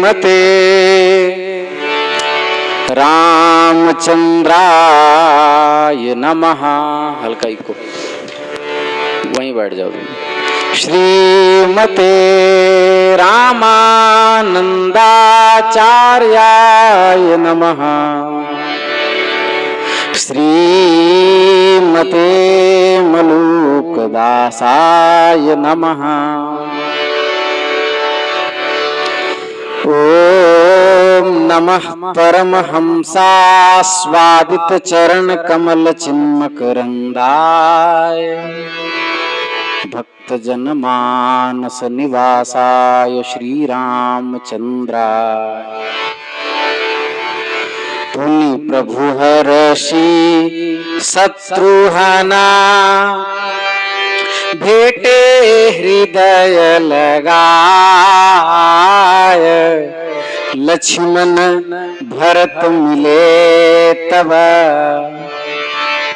श्रीमते रामचंद्राय नमः। हल्का इको, वहीं बैठ जाओ। श्रीमते रामानंदाचार्याय नमः। श्रीमते मलूकदासाय नमः। ओम नमः परमहंसास्वादित चरण कमल चिन्मकरंदाय भक्तजन मानस निवासाय श्री रामचंद्राय। पुनि प्रभु हर्षि शत्रुहना भेटे हृदय लगाय। लक्ष्मण भरत मिले तब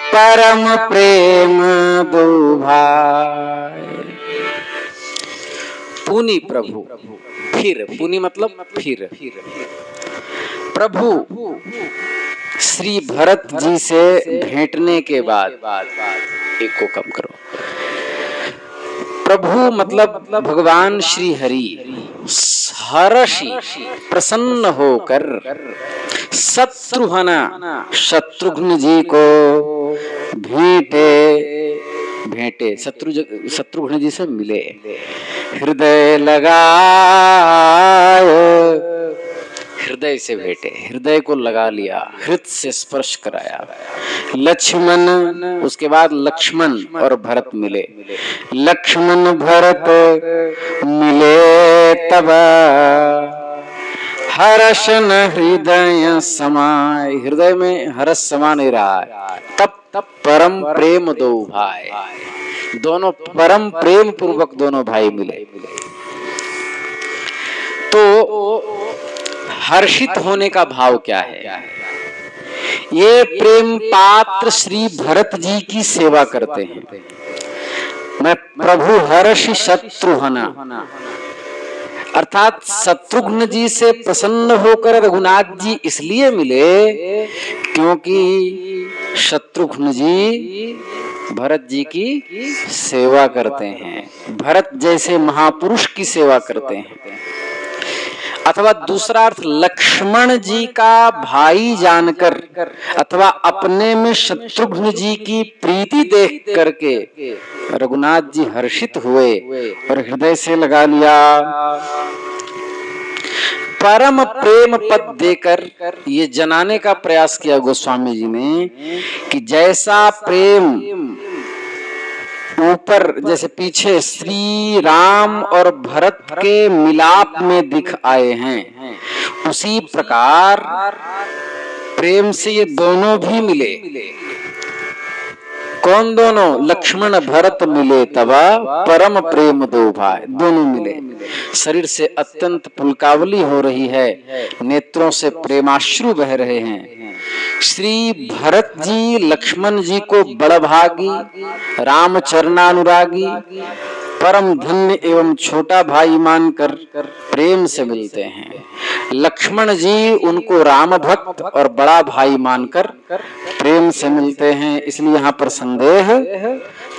परम प्रेम दो भाई। पुनि प्रभु, फिर, पुनि मतलब फिर। प्रभु श्री भरत जी से भेंटने के बाद, एक को कम करो। प्रभु मतलब भगवान श्री हरि हर्षि प्रसन्न होकर शत्रुघ्न शत्रुघ्न जी को भेंटे शत्रुघ्न जी से मिले। हृदय लगाए, हृदय से भेंटे, हृदय को लगा लिया, हृदय से स्पर्श कराया। लक्ष्मण, उसके बाद लक्ष्मण और भरत मिले। लक्ष्मण भरत मिले तब हर्ष न हृदय समाय। हृदय में हर्ष समा नहीं रहा है। तब परम प्रेम दो भाई, दोनों परम प्रेम पूर्वक दोनों भाई मिले। तो हर्षित होने का भाव क्या है? ये प्रेम पात्र श्री भरत जी की सेवा करते हैं। मैं प्रभु हर्षि शत्रुघ्न, अर्थात शत्रुघ्न जी से प्रसन्न होकर रघुनाथ जी इसलिए मिले क्योंकि शत्रुघ्न जी भरत जी की सेवा करते हैं, भरत जैसे महापुरुष की सेवा करते हैं। अथवा दूसरा अर्थ, लक्ष्मण जी का भाई जानकर अथवा अपने में शत्रुघ्न जी की प्रीति देख करके रघुनाथ जी हर्षित हुए और हृदय से लगा लिया। परम प्रेम पद देकर ये जनाने का प्रयास किया गोस्वामी जी ने कि जैसा प्रेम ऊपर, जैसे पीछे श्री राम और भरत के मिलाप में दिख आए हैं, उसी प्रकार प्रेम से ये दोनों भी मिले। कौन दोनों? लक्ष्मण भरत मिले तब परम प्रेम दो भाई, दोनों मिले। शरीर से अत्यंत पुलकावली हो रही है, नेत्रों से प्रेमाश्रु बह रहे हैं। श्री भरत जी लक्ष्मण जी को बड़भागी, रामचरणानुरागी, परम धन्य एवं छोटा भाई मानकर प्रेम से मिलते हैं। लक्ष्मण जी उनको राम भक्त और बड़ा भाई मानकर प्रेम से मिलते हैं। इसलिए यहाँ पर संदेह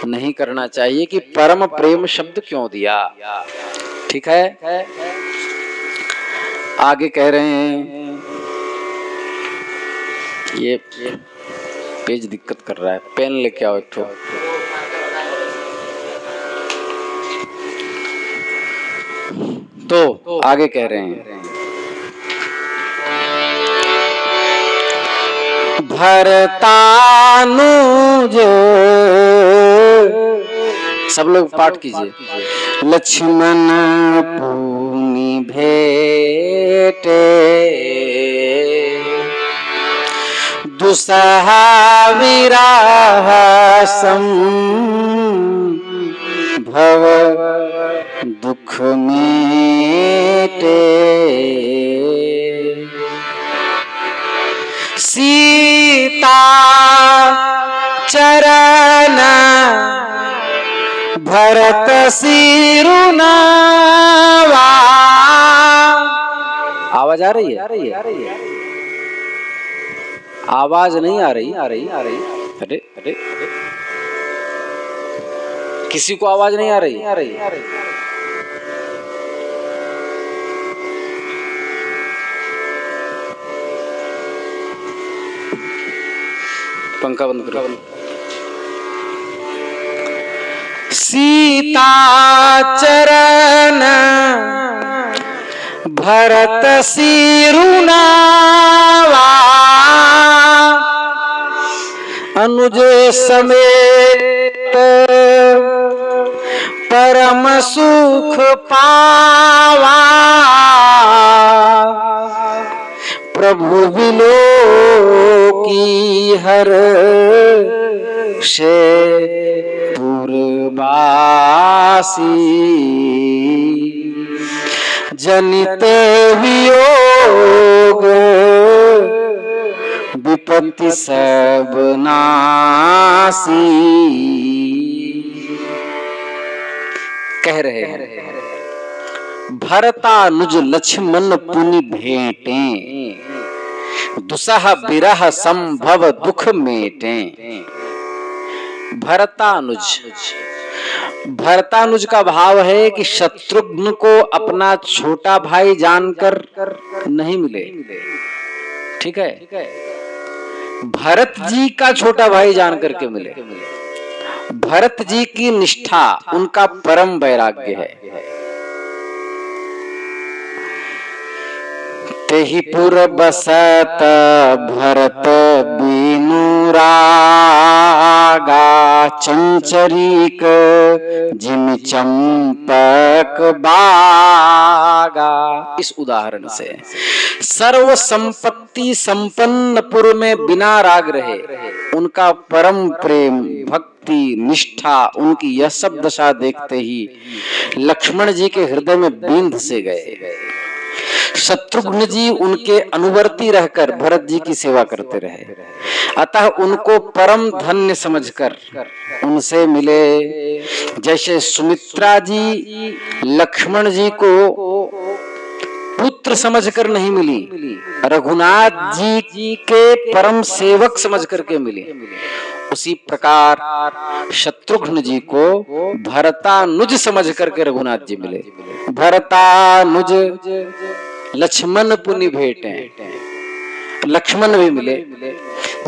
नहीं करना चाहिए कि परम प्रेम शब्द क्यों दिया। ठीक है, आगे कह रहे हैं, ये पेज दिक्कत कर रहा है, पेन लेके आओ एक ठो। तो आगे कह रहे हैं, भरतानुज, सब लोग पाठ कीजिए। लक्ष्मण पुनि भेटे दुसहा विराह संभव दुख मेटे। सीता चरण भरत सिरुनावा आवाज आ रही है? आवाज नहीं आ रही। अरे अरे किसी को आवाज नहीं आ रही? पंखा बंद करो। सीता चरण भरत सिरुनावा, अनुज समेत परम सुख पावा, प्रभु बिलो की हर से पुरवासी, जनित वियोग विपत्ति सब नासी। कह रहे हैं भरतानुज लक्ष्मण पुनि भेंटे, दुसह बिरह संभव दुख मेटे। भरतानुज का भाव है कि शत्रुघ्न को अपना छोटा भाई जानकर नहीं मिले, ठीक है, भरत जी का छोटा भाई जानकर के मिले। भरत जी की निष्ठा, उनका परम वैराग्य है। तेहि पुर बसत भरत बीनु रागा, चंचरीक जिम चंपक बागा। इस उदाहरण से सर्व संपत्ति संपन्न पुर में बिना राग रहे, उनका परम प्रेम, भक्ति, निष्ठा, उनकी यह सब दशा देखते ही लक्ष्मण जी के हृदय में बींध से गए। शत्रुघ्न जी उनके अनुवर्ती रहकर भरत जी की सेवा करते रहे, अतः उनको परम धन्य समझकर उनसे मिले। जैसे सुमित्रा जी लक्ष्मण जी को पुत्र समझकर नहीं मिली, रघुनाथ जी के परम सेवक समझ करके मिली, उसी प्रकार शत्रुघ्न जी को भरतानुज समझ करके रघुनाथ जी मिले। भरतानुज लक्ष्मण पुनि भेंटे, लक्ष्मण भी मिले।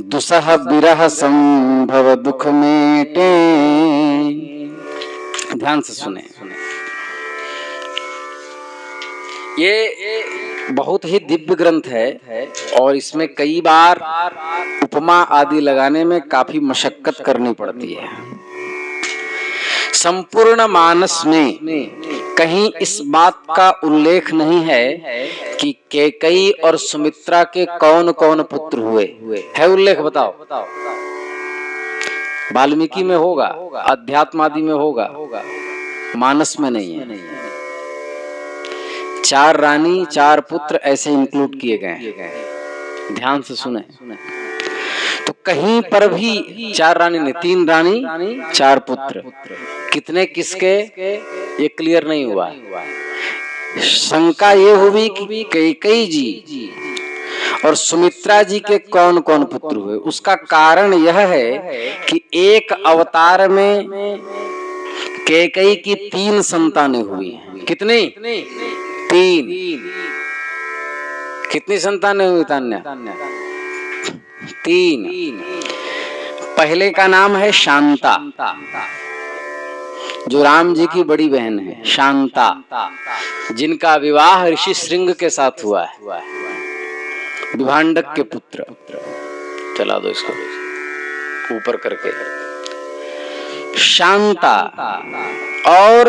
दुसह बिरह संभव दुख मेटे। ध्यान से सुने, ये बहुत ही दिव्य ग्रंथ है और इसमें कई बार उपमा आदि लगाने में काफी मशक्कत करनी पड़ती है। संपूर्ण मानस में कहीं इस बात का उल्लेख नहीं है कि कैकेयी और सुमित्रा के कौन कौन पुत्र हुए। है उल्लेख? बताओ। वाल्मीकि में होगा, अध्यात्म आदि में होगा, मानस में नहीं है। 4 रानी 4 पुत्र ऐसे इंक्लूड किए गए। ध्यान से सुने, तो कहीं पर भी 4 रानी नहीं, 3 रानी 4 पुत्र, कितने किसके ये क्लियर नहीं हुआ। शंका ये हुई कि कैकेयी जी और सुमित्रा जी के कौन कौन पुत्र हुए। उसका कारण यह है कि एक अवतार में कैकेयी की 3 संतानें हुई हैं। कितनी? 3। कितनी संतानें हुई तान्या? 3। पहले का नाम है शांता, जो राम जी की बड़ी बहन है, शांता, जिनका विवाह ऋषि श्रृंग के साथ हुआ है, विभांडक के पुत्र। चला दो इसको ऊपर करके। शांता और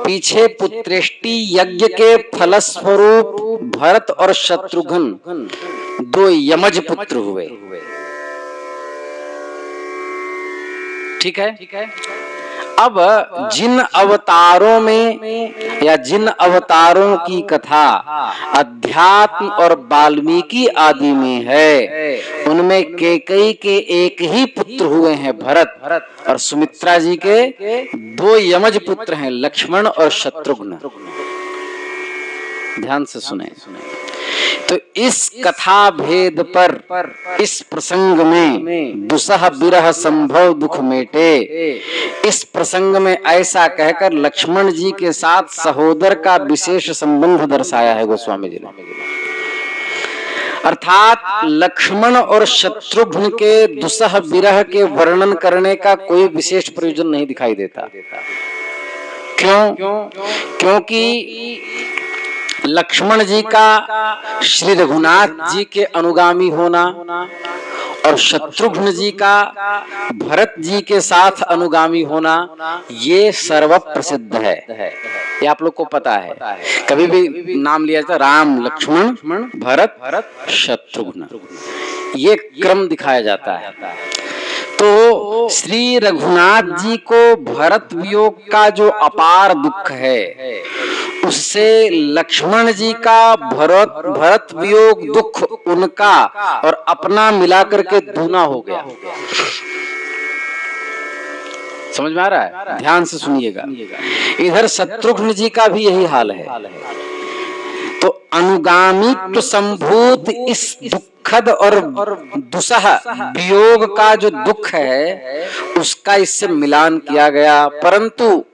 पीछे पुत्रेष्टि यज्ञ के फलस्वरूप भरत और शत्रुघ्न 2 यमज पुत्र हुए। ठीक है। अब जिन अवतारों में या जिन अवतारों की कथा अध्यात्म और वाल्मीकि आदि में है, उनमें कैकेयी के एक ही पुत्र हुए हैं, भरत, और सुमित्रा जी के 2 यमज पुत्र हैं, लक्ष्मण और शत्रुघ्न। ध्यान से सुने। तो इस कथा भेद पर इस प्रसंग में दुसह विरह संभव दुख मेटे, इस प्रसंग में ऐसा कहकर लक्ष्मण जी के साथ सहोदर का विशेष संबंध दर्शाया है गोस्वामी जी ने। अर्थात लक्ष्मण और शत्रुघ्न के दुसह विरह के वर्णन करने का कोई विशेष प्रयोजन नहीं दिखाई देता। क्यों? क्योंकि लक्ष्मण जी का श्री रघुनाथ जी के अनुगामी होना और शत्रुघ्न जी का भरत जी के साथ अनुगामी होना ये सर्व प्रसिद्ध है। ये आप लोग को पता है। कभी भी नाम लिया जाता राम लक्ष्मण भरत शत्रुघ्न, ये क्रम दिखाया जाता है। तो श्री रघुनाथ जी को भरत वियोग का जो अपार दुख है, उससे लक्ष्मण जी का भरत वियोग दुख उनका और अपना मिलाकर के दूना हो गया। समझ में आ रहा है? ध्यान से सुनिएगा। इधर शत्रुघ्न जी का भी यही हाल है। तो अनुगामित्व संभूत इस दुखद और दुसह वियोग का जो दुख है उसका इससे मिलान किया गया, परंतु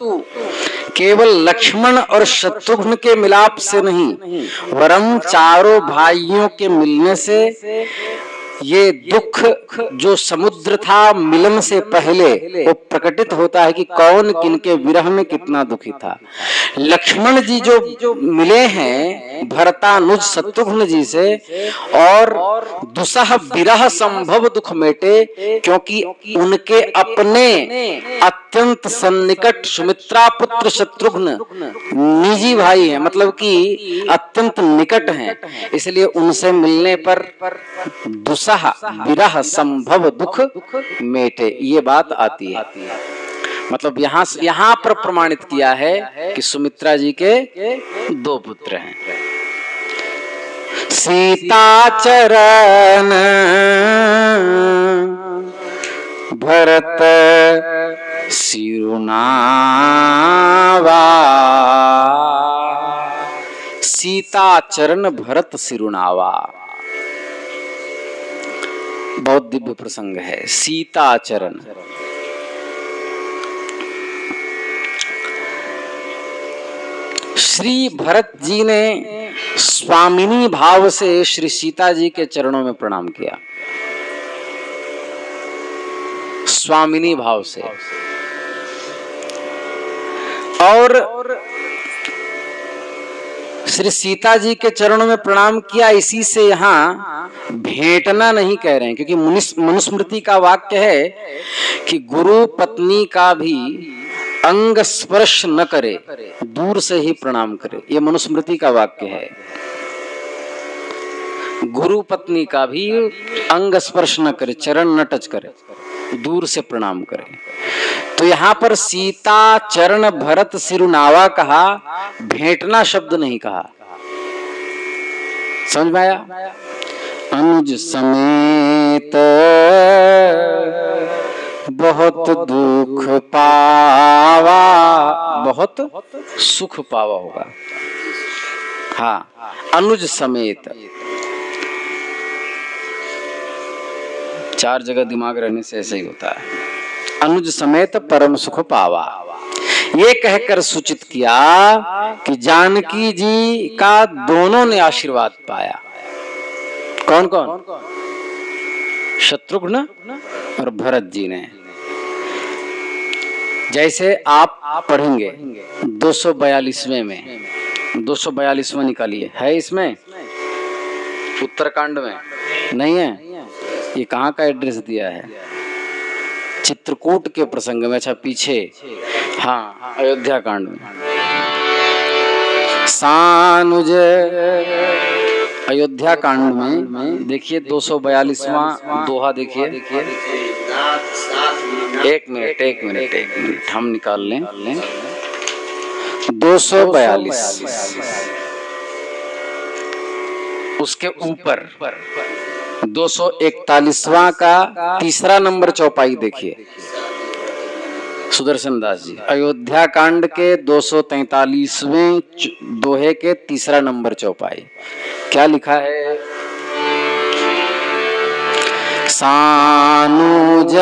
केवल लक्ष्मण और शत्रुघ्न के मिलाप से नहीं, वरम चारों भाइयों के मिलने से ये दुख जो समुद्र था मिलन से पहले वो प्रकटित होता है कि कौन किनके विरह में कितना दुखी था। लक्ष्मण जी जो मिले हैं भरतानुज शत्रुघ्न जी से, और दुसह विरह संभव दुख मेटे, क्योंकि उनके अपने अत्यंत सन्निकट सुमित्रा पुत्र शत्रुघ्न निजी भाई हैं, मतलब कि अत्यंत निकट हैं, इसलिए उनसे मिलने पर दुसह विरह संभव दुख मेटे, ये बात आती है। मतलब यहाँ पर प्रमाणित किया है कि सुमित्रा जी के दो पुत्र हैं। सीता चरण भरत सिरुनावा, सीता चरण भरत सिरुनावा, बहुत दिव्य प्रसंग है। सीता चरण, श्री भरत जी ने स्वामिनी भाव से श्री सीता जी के चरणों में प्रणाम किया, स्वामिनी भाव से। और श्री सीता जी के चरणों में प्रणाम किया, इसी से यहाँ भेंटना नहीं कह रहे हैं, क्योंकि मनुस्मृति का वाक्य है कि गुरु पत्नी का भी अंग स्पर्श न करे, दूर से ही प्रणाम करे। ये मनुस्मृति का वाक्य है। गुरु पत्नी का भी अंग स्पर्श न करे, चरण न टच करे, दूर से प्रणाम करे। तो यहाँ पर सीता चरण भरत सिरुनावा कहा, भेंटना शब्द नहीं कहा। समझ में आया? अनुज समेत बहुत दुख पावा, बहुत सुख पावा होगा। हाँ, अनुज समेत, चार जगह दिमाग रहने से ऐसे ही होता है। अनुज समेत परम सुख पावा, ये कहकर सूचित किया कि जानकी जी का दोनों ने आशीर्वाद पाया। कौन कौन? शत्रुघ्न और भरत जी ने। जैसे आप पढ़ेंगे 242वें में, 242वां निकालिए, है इसमें उत्तरकांड में नहीं है? ये कहाँ का एड्रेस दिया है? चित्रकूट के प्रसंग में। अच्छा, पीछे, हाँ, अयोध्या कांड में सानुज अयोध्या कांड में देखिए 242वां दोहा देखिए। एक मिनट हम निकाल लें। 242 उसके ऊपर 241वां का तीसरा नंबर चौपाई देखिए। सुदर्शन दास जी, अयोध्या कांड के 243वें दोहे के तीसरा नंबर चौपाई। क्या लिखा है? सानुज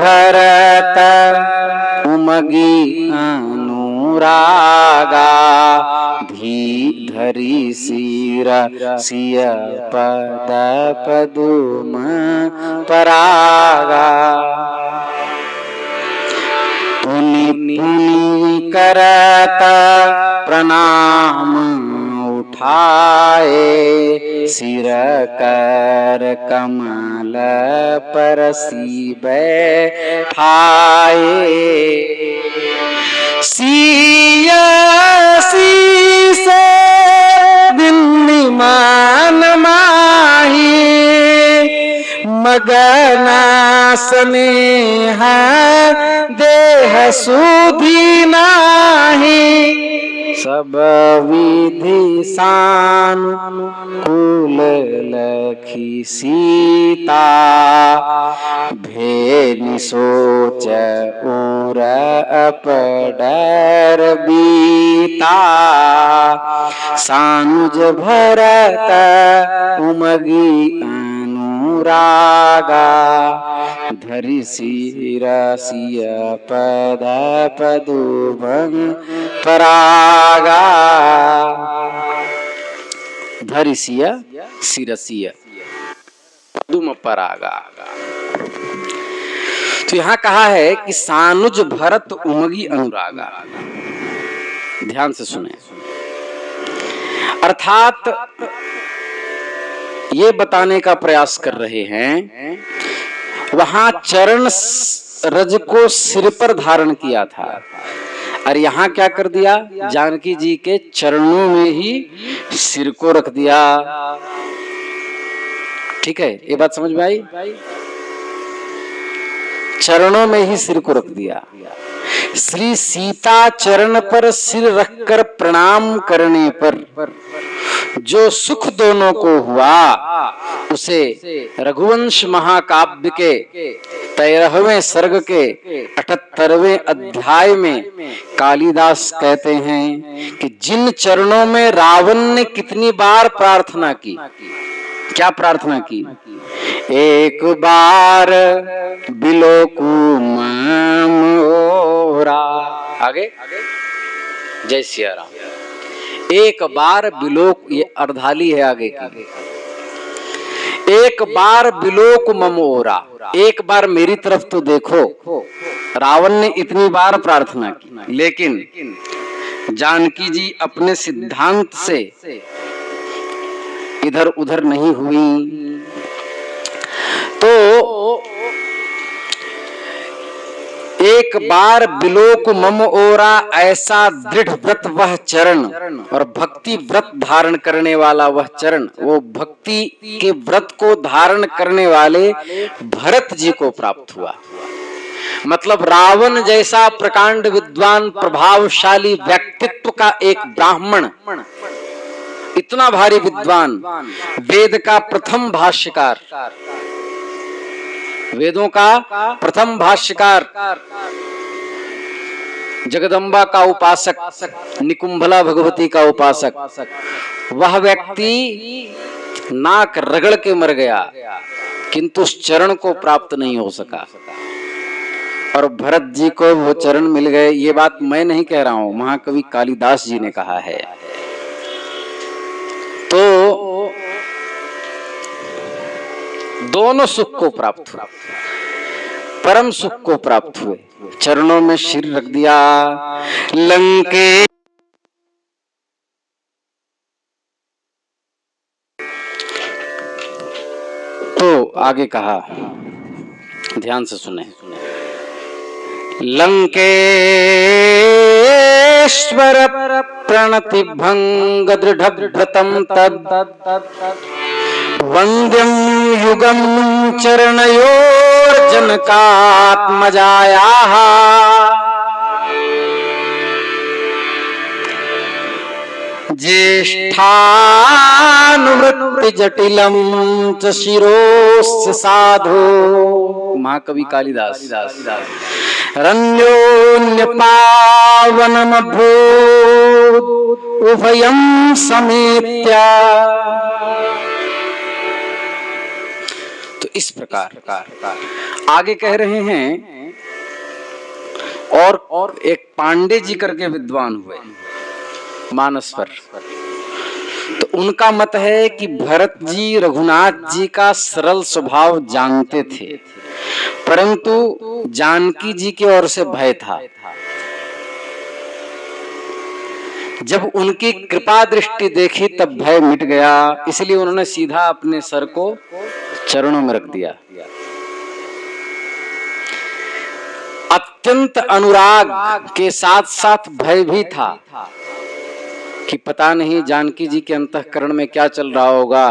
भरत उमगी अनुरागा धरी सिर सिय पद पदुम परागा पुनि पुनि करत प्रणाम उठाए सिर कर कमल परसी बैठाए सिया शीस दिन्निमान माही मगन स्नेह देह सुधी नाही सब विधि सानुकूल लखी सीता भेनि सोच उर अपडर बीता सानुज भरत उमगी अनुरागा धरि सिर सिय पद पदुम परागा धरि सिय सिरसिय पदुम परागा। तो यहां कहा है कि सानुज भरत उमगी अनुरागा। ध्यान से सुने, अर्थात ये बताने का प्रयास कर रहे हैं वहां चरण रज को सिर पर धारण किया था और यहाँ क्या कर दिया? जानकी जी के चरणों में ही सिर को रख दिया। ठीक है, ये बात समझ में आई? चरणों में ही सिर को रख दिया। श्री सीता चरण पर सिर रखकर प्रणाम करने पर जो सुख दोनों को हुआ उसे रघुवंश महाकाव्य के 13वें सर्ग के 78वें अध्याय में कालिदास कहते हैं कि जिन चरणों में रावण ने कितनी बार प्रार्थना की। क्या प्रार्थना की? एक बार बिलोकु मम ओरा। आगे जय सिया राम। एक बार बिलोक, ये अर्धाली है आगे की। एक बार बिलोक मम ओरा, एक बार मेरी तरफ तो देखो। रावण ने इतनी बार प्रार्थना की लेकिन जानकी जी अपने सिद्धांत से इधर उधर नहीं हुई। तो एक बार बिलोक मम ओरा, ऐसा दृढ़ व्रत वह चरण और भक्ति व्रत धारण करने वाला वह चरण, वो भक्ति के व्रत को धारण करने वाले भरत जी को प्राप्त हुआ। मतलब रावण जैसा प्रकांड विद्वान प्रभावशाली व्यक्तित्व का एक ब्राह्मण, इतना भारी विद्वान, वेद का प्रथम भाष्यकार, वेदों का प्रथम भाष्यकार, जगदम्बा का उपासक, निकुंभला भगवती का उपासक, वह व्यक्ति नाक रगड़ के मर गया किंतु उस चरण को प्राप्त नहीं हो सका और भरत जी को वो चरण मिल गए। ये बात मैं नहीं कह रहा हूं, महाकवि कालिदास जी ने कहा है। तो दोनों सुख को प्राप्त हुआ, परम सुख को प्राप्त हुए। चरणों में सिर रख दिया। लंके तो आगे कहा, ध्यान से सुने। लंकेश्वर प्रणति भंग दृढ़ व्रतम तद वंद्यम युगम चरणयोर जनकात्मजायाः ज्येष्ठानुवृत्ति जटिलम च शिरोस्य साधो। महाकवि कालिदास। रण्योन्य पावनमभूत् उभयं समेत्य इस प्रकार आगे कह रहे हैं, और एक पांडे जी करके विद्वान हुए मानस पर, तो उनका मत है कि भरत जी रघुनाथ जी का सरल स्वभाव जानते थे, परंतु जानकी जी की ओर से भय था। जब उनकी कृपा दृष्टि देखी तब भय मिट गया, इसलिए उन्होंने सीधा अपने सर को चरणों में रख दिया। अत्यंत अनुराग के साथ साथ भय भी था कि पता नहीं जानकी जी के अंतःकरण में क्या चल रहा होगा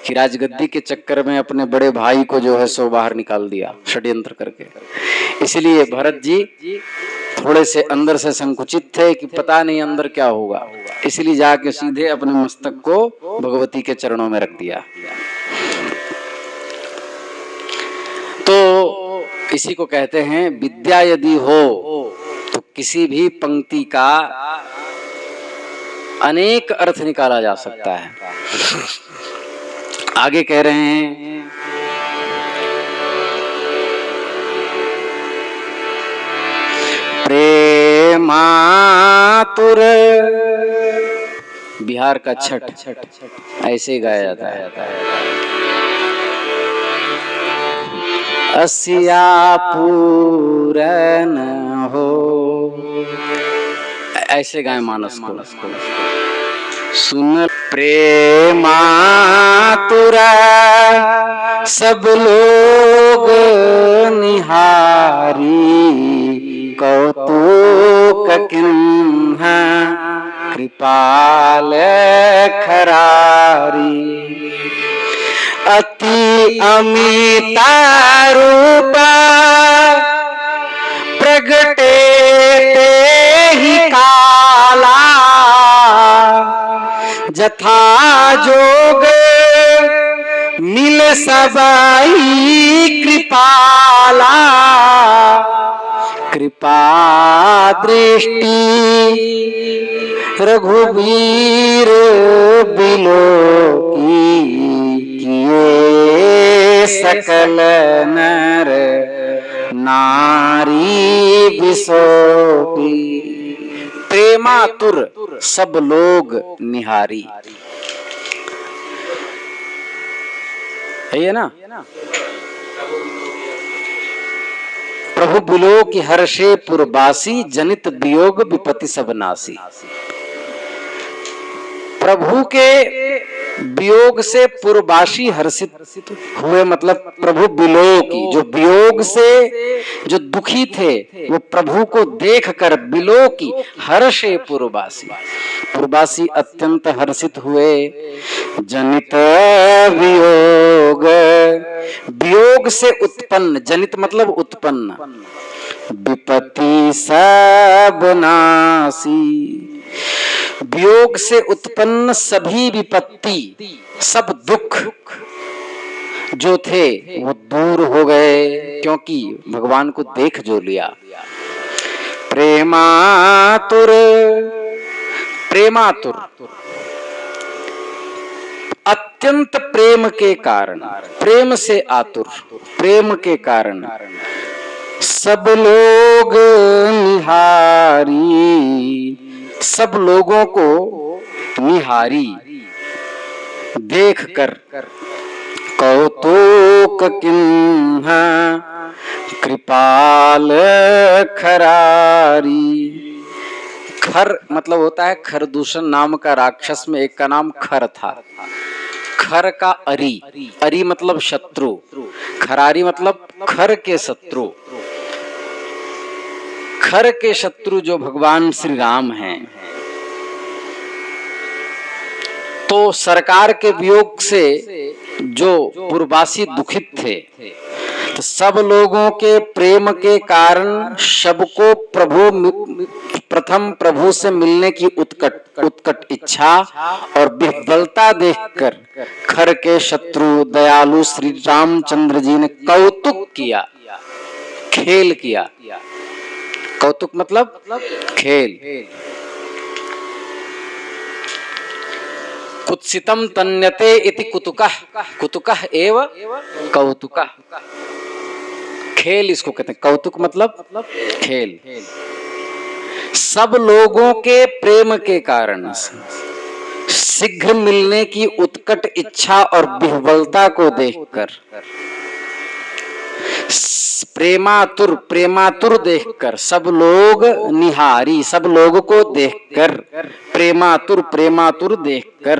कि राजगद्दी के चक्कर में अपने बड़े भाई को जो है सो बाहर निकाल दिया षड्यंत्र करके। इसलिए भरत जी थोड़े से अंदर से संकुचित थे कि पता नहीं अंदर क्या होगा, इसलिए जाके सीधे अपने मस्तक को भगवती के चरणों में रख दिया। तो इसी को कहते हैं विद्या यदि हो तो किसी भी पंक्ति का अनेक अर्थ निकाला जा सकता है। आगे कह रहे हैं, प्रेमातुर, बिहार का छठ ऐसे ही गाया जाता है। असिया पूरन हो, ऐसे गाय मानस को। सुन प्रेमातुर सब लोग निहारी, कौतुक किन्ह कृपाल खरारी। अति अमिता रूप प्रगटे ही काला, जथा जोग मिल सबई कृपाला। कृपा दृष्टि रघुवीर बिलो की, किए सकल नर नारी बिसोकी। प्रेमातुर सब लोग निहारी, है ना। प्रभु बिलो की हर्षे पुरबासी, जनित वियोग विपत्ति सब नासी। प्रभु के वियोग से पुरबासी हर्षित हुए, मतलब प्रभु बिलो की, जो वियोग से जो दुखी थे वो प्रभु को देखकर बिलो की हर्षे पुरबासी, पुरबासी अत्यंत हर्षित हुए। जनित वियोग, वियोग से उत्पन्न, जनित मतलब उत्पन्न, विपत्ति सब नासी, वियोग से उत्पन्न सभी विपत्ति, सब दुख जो थे वो दूर हो गए, क्योंकि भगवान को देख जो लिया। प्रेमातुर, प्रेमातुर अत्यंत प्रेम के कारण, प्रेम से आतुर, प्रेम के कारण सब लोग निहारी, सब लोगों को निहारी देखकर। कौतुक किन्ह कृपाल खरारी। खर मतलब होता है खरदूषण नाम का राक्षस में एक का नाम खर था। खर का अरी, अरी मतलब शत्रु, खरारी मतलब खर के शत्रु। खर के शत्रु जो भगवान श्री राम हैं, तो सरकार के वियोग से जो पुरबासी दुखित थे, तो सब लोगों के प्रेम के कारण सबको प्रथम प्रभु से मिलने की उत्कट इच्छा और विह्वलता देखकर खर के शत्रु दयालु श्री रामचंद्र जी ने कौतुक किया, खेल किया। कौतुक मतलब खेल। कुत्सितम तन्यते इति कुतुकः, कुतुकः एव कौतुकः। खेल इसको कहते हैं, कौतुक मतलब खेल। सब लोगों के प्रेम के कारण शीघ्र मिलने की उत्कट इच्छा और विह्वलता को देखकर, प्रेमातुर, प्रेमातुर देखकर, सब लोग निहारी, सब लोग को देखकर, प्रेमातुर, प्रेमातुर देखकर,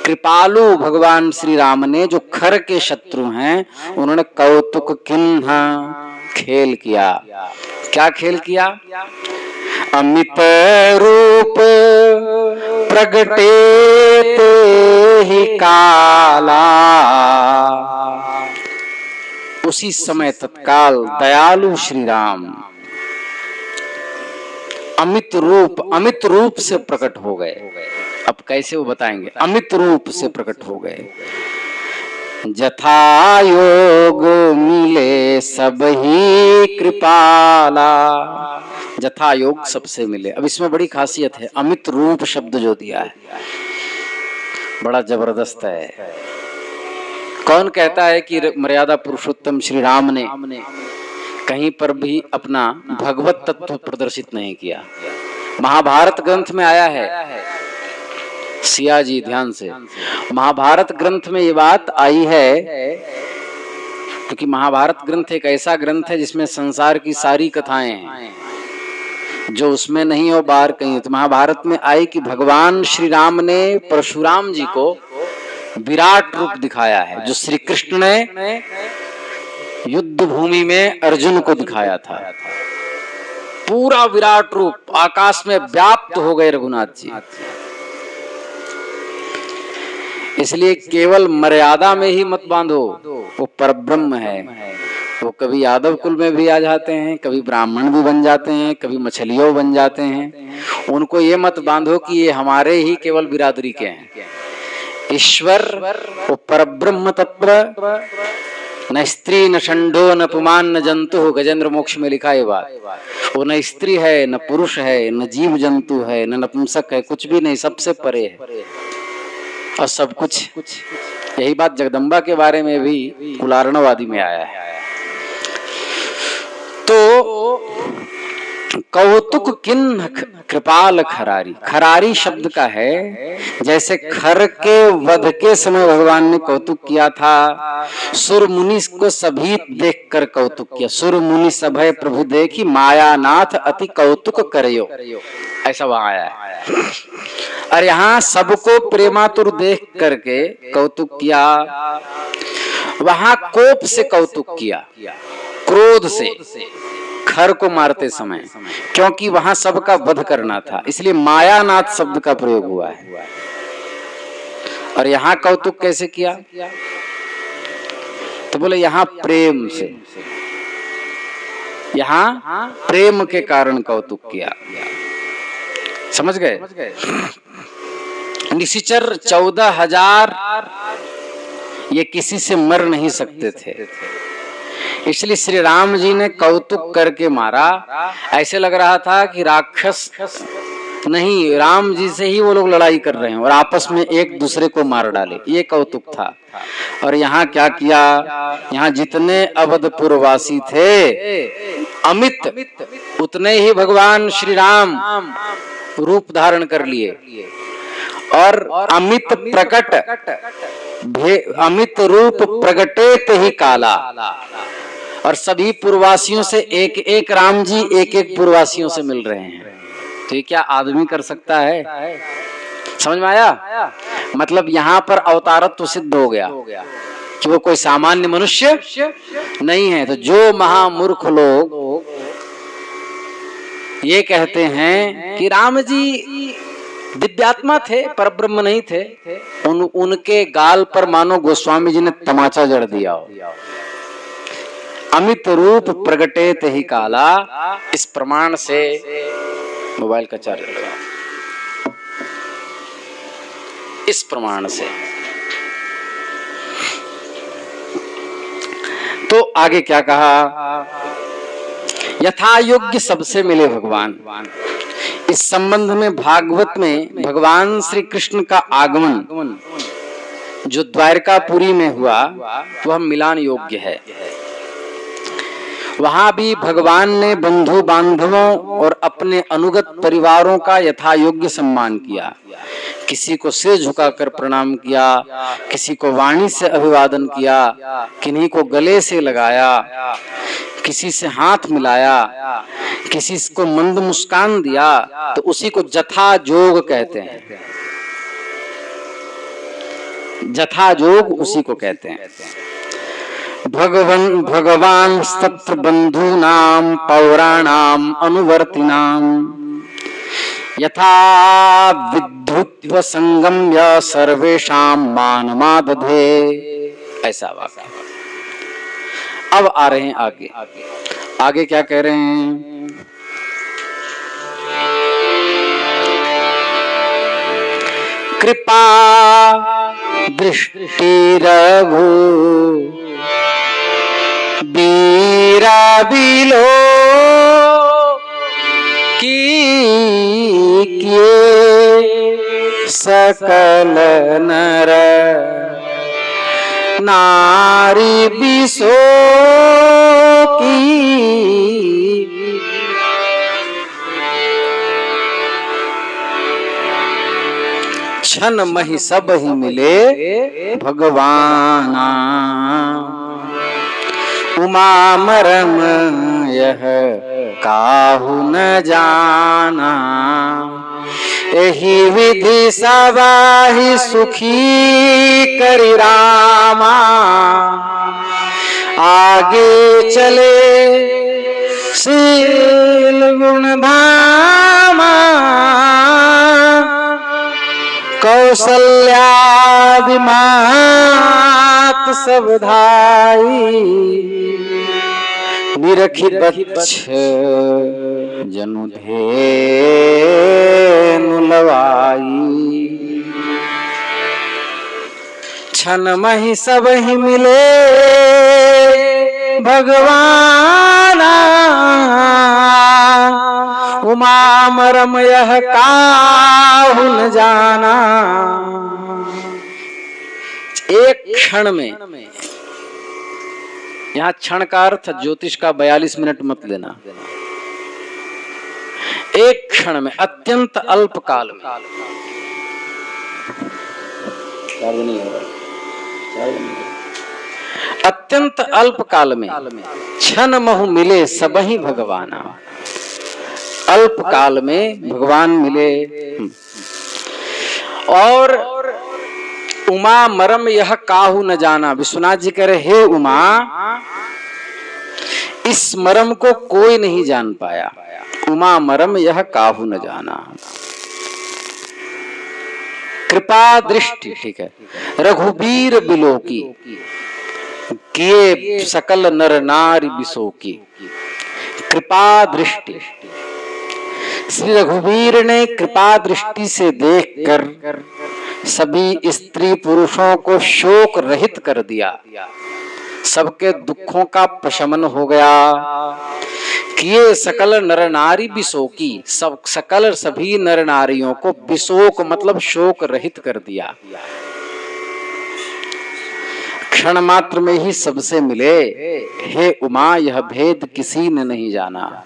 कृपालु भगवान श्री राम ने, जो खर के शत्रु हैं, उन्होंने कौतुक किन्हा, खेल किया। क्या खेल किया? अमित रूप प्रगटे ते ही काला, उसी समय तत्काल दयालु श्री राम अमित रूप से प्रकट हो गए। अब कैसे वो बताएंगे? अमित रूप से प्रकट हो गए। जथा योग मिले सब ही कृपाला, जथा योग सबसे मिले। अब इसमें बड़ी खासियत है, अमित रूप शब्द जो दिया है बड़ा जबरदस्त है। कौन कहता है कि मर्यादा पुरुषोत्तम श्री राम ने कहीं पर भी अपना भगवत तत्व प्रदर्शित नहीं किया? महाभारत ग्रंथ में आया है, सिया जी ध्यान से, महाभारत ग्रंथ में ये बात आई है, क्योंकि महाभारत ग्रंथ एक ऐसा ग्रंथ है जिसमें संसार की सारी कथाएं हैं, जो उसमें नहीं हो बाहर कहीं। तो महाभारत में आई कि भगवान श्री राम ने परशुराम जी को विराट रूप दिखाया है, जो श्री कृष्ण ने युद्ध भूमि में अर्जुन को दिखाया था। पूरा विराट रूप आकाश में व्याप्त हो गए रघुनाथ जी। इसलिए केवल मर्यादा में ही मत बांधो, वो परब्रह्म है। वो कभी यादव कुल में भी आ जाते हैं, कभी ब्राह्मण भी बन जाते हैं, कभी मछलियों बन जाते हैं। उनको ये मत बांधो कि ये हमारे ही केवल बिरादरी के हैं। ईश्वर वो परब्रह्म तत्व, न स्त्री न षंडो न पुमान न जंतु, गजेंद्र मोक्ष में लिखा है बात। वो न स्त्री है, न पुरुष है, न जीव जंतु है, न नपुंसक है, कुछ भी नहीं, सबसे परे है और सब कुछ। यही बात जगदम्बा के बारे में भी कुलार्णवादी में आया है। तो कौतुक किन्ह कृपाल खरारी, खरारी शब्द का है, जैसे खर के वध के समय भगवान ने कौतुक किया था। सुर मुनि को सभी देख कर कौतुक किया। सुर मुनि सभय प्रभु देखी, मायानाथ अति कौतुक करयो, ऐसा वहां आया है। और यहाँ सबको प्रेमातुर देख करके कौतुक किया। वहां कोप से कौतुक किया, क्रोध से, खर को मारते समय, क्योंकि वहां सबका वध करना था, इसलिए मायानाथ शब्द का प्रयोग हुआ है। और यहाँ कौतुक कैसे किया? तो बोले यहाँ प्रेम से, यहाँ प्रेम के कारण कौतुक किया। समझ गए? निशिचर 14,000 ये किसी से मर नहीं सकते थे, इसलिए श्री राम जी ने कौतुक करके मारा। ऐसे लग रहा था कि राक्षस नहीं, राम जी से ही वो लोग लड़ाई कर रहे हैं और आपस में एक दूसरे को मार डाले, ये कौतुक था। और यहाँ क्या किया? यहाँ जितने अवधपुरवासी थे अमित, उतने ही भगवान श्री राम रूप धारण कर लिए। और अमित प्रकट, अमित रूप प्रगटे ही काला, और सभी पूर्ववासियों से एक एक राम जी एक एक पूर्ववासियों से मिल रहे हैं। तो ये क्या आदमी कर सकता है? समझ में आया? मतलब यहाँ पर अवतारत्व तो सिद्ध हो गया कि वो कोई सामान्य मनुष्य नहीं है। तो जो महामूर्ख लोग ये कहते हैं कि राम जी दिव्यात्मा थे, परब्रह्म नहीं थे, उनके गाल पर मानो गोस्वामी जी ने तमाचा जड़ दिया हो। अमित रूप प्रगटे ते ही काला, इस प्रमाण से मोबाइल का चार्जर लगाओ। इस प्रमाण से तो आगे क्या कहा? यथा योग्य सबसे मिले भगवान। इस संबंध में भागवत में भगवान श्री कृष्ण का आगमन जो द्वारकापुरी में हुआ वह मिलान योग्य है। वहां भी भगवान ने बंधु बांधवों और अपने अनुगत परिवारों का यथा योग्य सम्मान किया। किसी को सिर झुकाकर प्रणाम किया, किसी को वाणी से अभिवादन किया, किन्हीं को गले से लगाया, किसी से हाथ मिलाया, किसी को मंद मुस्कान दिया, तो उसी को जथा जोग कहते हैं। जथा जोग उसी को कहते हैं। भगवान तत्र बंधूनाम पौराणाम अनुवर्तिनाम यथा विद्युत्व संगम्य सर्वेषाम मानमादधे। ऐसा वाक्य। अब आ रहे हैं आगे। आगे क्या कह रहे हैं? कृपा दृष्टि रघु बीरा बिलो किए सकल नर नारी बिसो की। क्षण मही सब ही मिले भगवाना उमा मरम यह काहू न जाना। यही विधि सबाहि सुखी करि रामा आगे चले शील गुण धामा। कौसल्यादि मात सब धाई निरखी बच्छ जनु धेनु लवाई। क्षण मही सब ही मिले भगवाना उमा मरम यह काहू न जाना। एक क्षण में, यहाँ क्षण का अर्थ ज्योतिष का 42 मिनट मत लेना। एक क्षण में, अत्यंत अल्प काल में, अत्यंत अल्प काल में क्षण महु मिले सबहि भगवाना। अल्प काल में भगवान मिले। और उमा मरम यह काहू न जाना। विश्वनाथ जी कह रहे, हे उमा, इस मरम को कोई नहीं जान पाया। उमा मरम यह काहू न जाना। कृपा दृष्टि, ठीक है, रघुबीर बिलोकी किए सकल नर नारी बिसोकी। कृपा दृष्टि, श्री रघुवीर ने कृपा दृष्टि से देखकर सभी स्त्री पुरुषों को शोक रहित कर दिया। सबके दुखों का प्रशमन हो गया। किए सकल नर नारी बिशोकी, सब सकल सभी नर नारियों को बिशोक मतलब शोक रहित कर दिया। क्षण मात्र में ही सबसे मिले। हे उमा, यह भेद किसी ने नहीं जाना।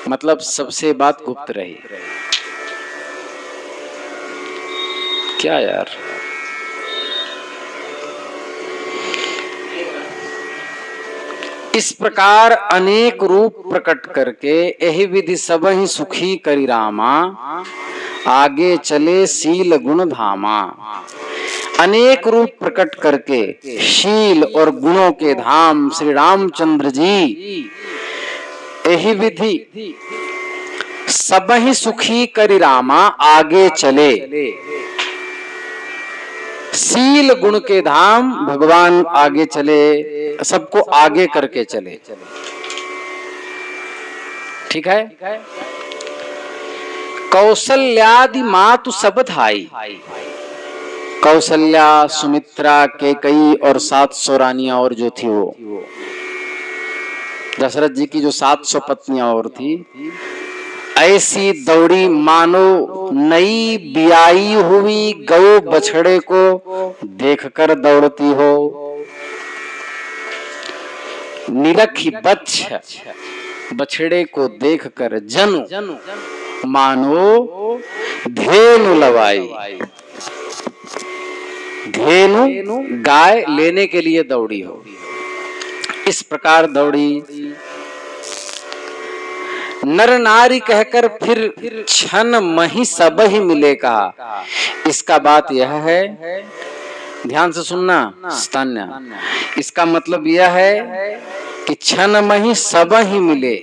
मतलब सबसे बात गुप्त रही। क्या यार, इस प्रकार अनेक रूप प्रकट करके यही विधि सब ही सुखी करी रामा आगे चले शील गुण धामा। अनेक रूप प्रकट करके शील और गुणों के धाम श्री रामचंद्र जी यही विधि सब ही सुखी करी रामा आगे चले। शील गुण के धाम भगवान आगे चले, सबको आगे करके चले। ठीक है। कौशल्यादि मातु सब धाई। कौशल्या, सुमित्रा, कैकेयी और 700 रानियां और जो थी वो दशरथ जी की जो 700 पत्नियां और थी, ऐसी दौड़ी मानो नई बियाई हुई गौ बछड़े को देखकर दौड़ती हो। निरखी बच्छ बछड़े को देखकर जनु मानो धेनु लवाई। धेनु गाय लेने के लिए दौड़ी हो, इस प्रकार दौड़ी। नर नारी कहकर फिर क्षण मही सब ही मिले कहा। इसका बात यह है, ध्यान से सुनना स्तन्य, इसका मतलब यह है कि क्षण मही सब ही मिले।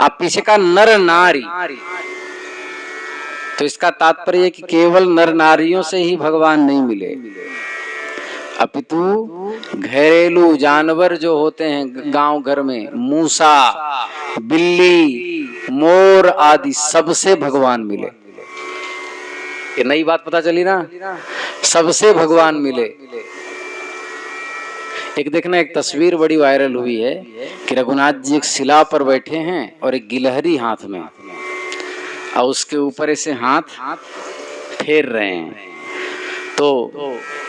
आप पीछे का नर नारी, तो इसका तात्पर्य कि केवल नर नारियों से ही भगवान नहीं मिले, अपितु घरेलू जानवर जो होते हैं गांव घर में, मूसा, बिल्ली, मोर आदि सबसे भगवान मिले। ये नई बात पता चली ना, सबसे भगवान मिले। एक देखना, एक तस्वीर बड़ी वायरल हुई है कि रघुनाथ जी एक शिला पर बैठे हैं और एक गिलहरी हाथ में, और उसके ऊपर ऐसे हाथ फेर रहे हैं। तो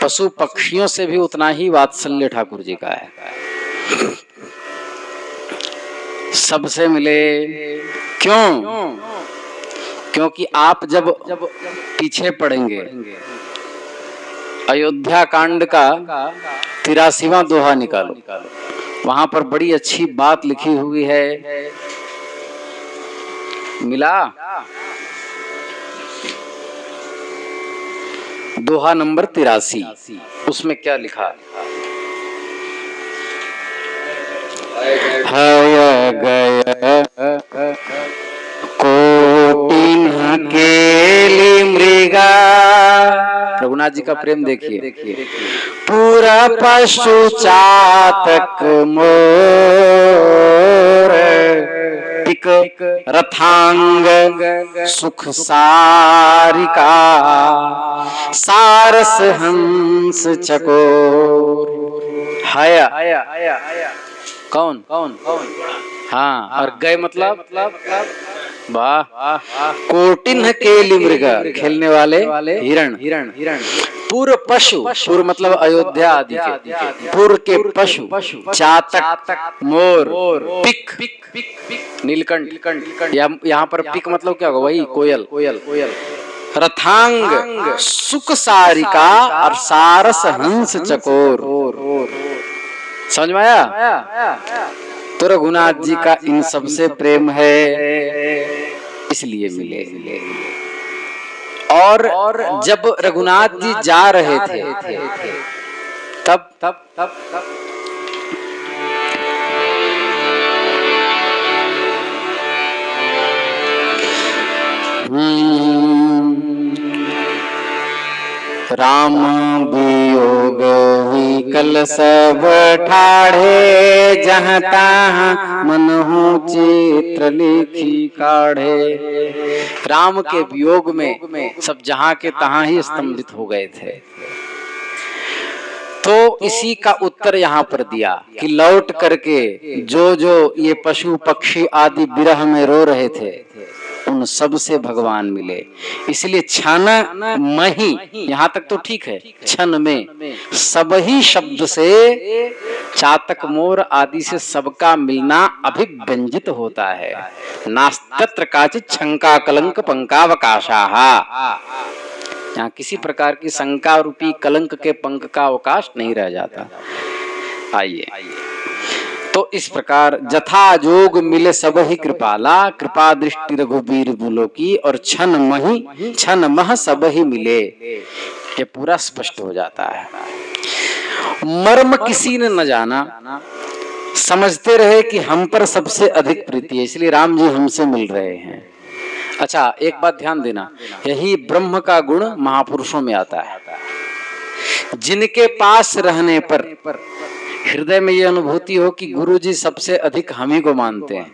पशु पक्षियों से भी उतना ही वात्सल्य ठाकुर जी का है। सबसे मिले क्यों? क्योंकि आप जब पीछे पढ़ेंगे अयोध्या कांड का 83वां दोहा निकालो, वहां पर बड़ी अच्छी बात लिखी हुई है। मिला दोहा नंबर 83, उसमें क्या लिखा? हय गय कोटिन केली मृगा। रघुनाथ जी का प्रेम देखिए। पूरा पशु चातक मोर, पिक रथांग सुख सारिका, सारस हंस चकोर। हया कौन? हाँ, और गए मतलब वाह, कोटिन केली मृगा, खेलने वाले हिरण। पूर्व पशु, पूर्व मतलब अयोध्या आदि के, पूर्व के पशु, चातक मोर, पिक नीलकंठ। यहाँ पर पिक मतलब क्या होगा? वही कोयल। रथांग सुख सारिका और सारस हंस चकोर। समझ में आया? तो रघुनाथ जी का इन सब से प्रेम है, इसलिए मिले। और जब रघुनाथ जी जा रहे थे तब राम वियोग ही कल सब ठाढ़े, जहाँ तहाँ मनहु चित्र लिखी काढ़े। राम के वियोग में सब जहाँ के तहाँ ही स्तंभित हो गए थे। तो इसी का उत्तर यहाँ पर दिया कि लौट करके जो ये पशु पक्षी आदि विरह में रो रहे थे, उन सब से भगवान मिले। इसलिए क्षण मही, यहाँ तक तो ठीक है, क्षण में सब ही शब्द से चातक मोर आदि से सबका मिलना अभिव्यंजित होता है। नास्तत्र काचित शंका कलंक पंकावकाशाः, यहाँ किसी प्रकार की शंका रूपी कलंक के पंख का अवकाश नहीं रह जाता। आइए, तो इस प्रकार जथा जोग मिले सब ही कृपाला, कृपा दृष्टि रघुबीर बुलो की, और क्षण मह सब ही मिले। ये पूरा स्पष्ट हो जाता है। मर्म किसी ने न जाना, समझते रहे कि हम पर सबसे अधिक प्रीति है, इसलिए राम जी हमसे मिल रहे हैं। अच्छा, एक बात ध्यान देना, यही ब्रह्म का गुण महापुरुषों में आता है। जिनके पास रहने पर हृदय में यह अनुभूति हो कि गुरु जी सबसे अधिक हम ही को मानते हैं,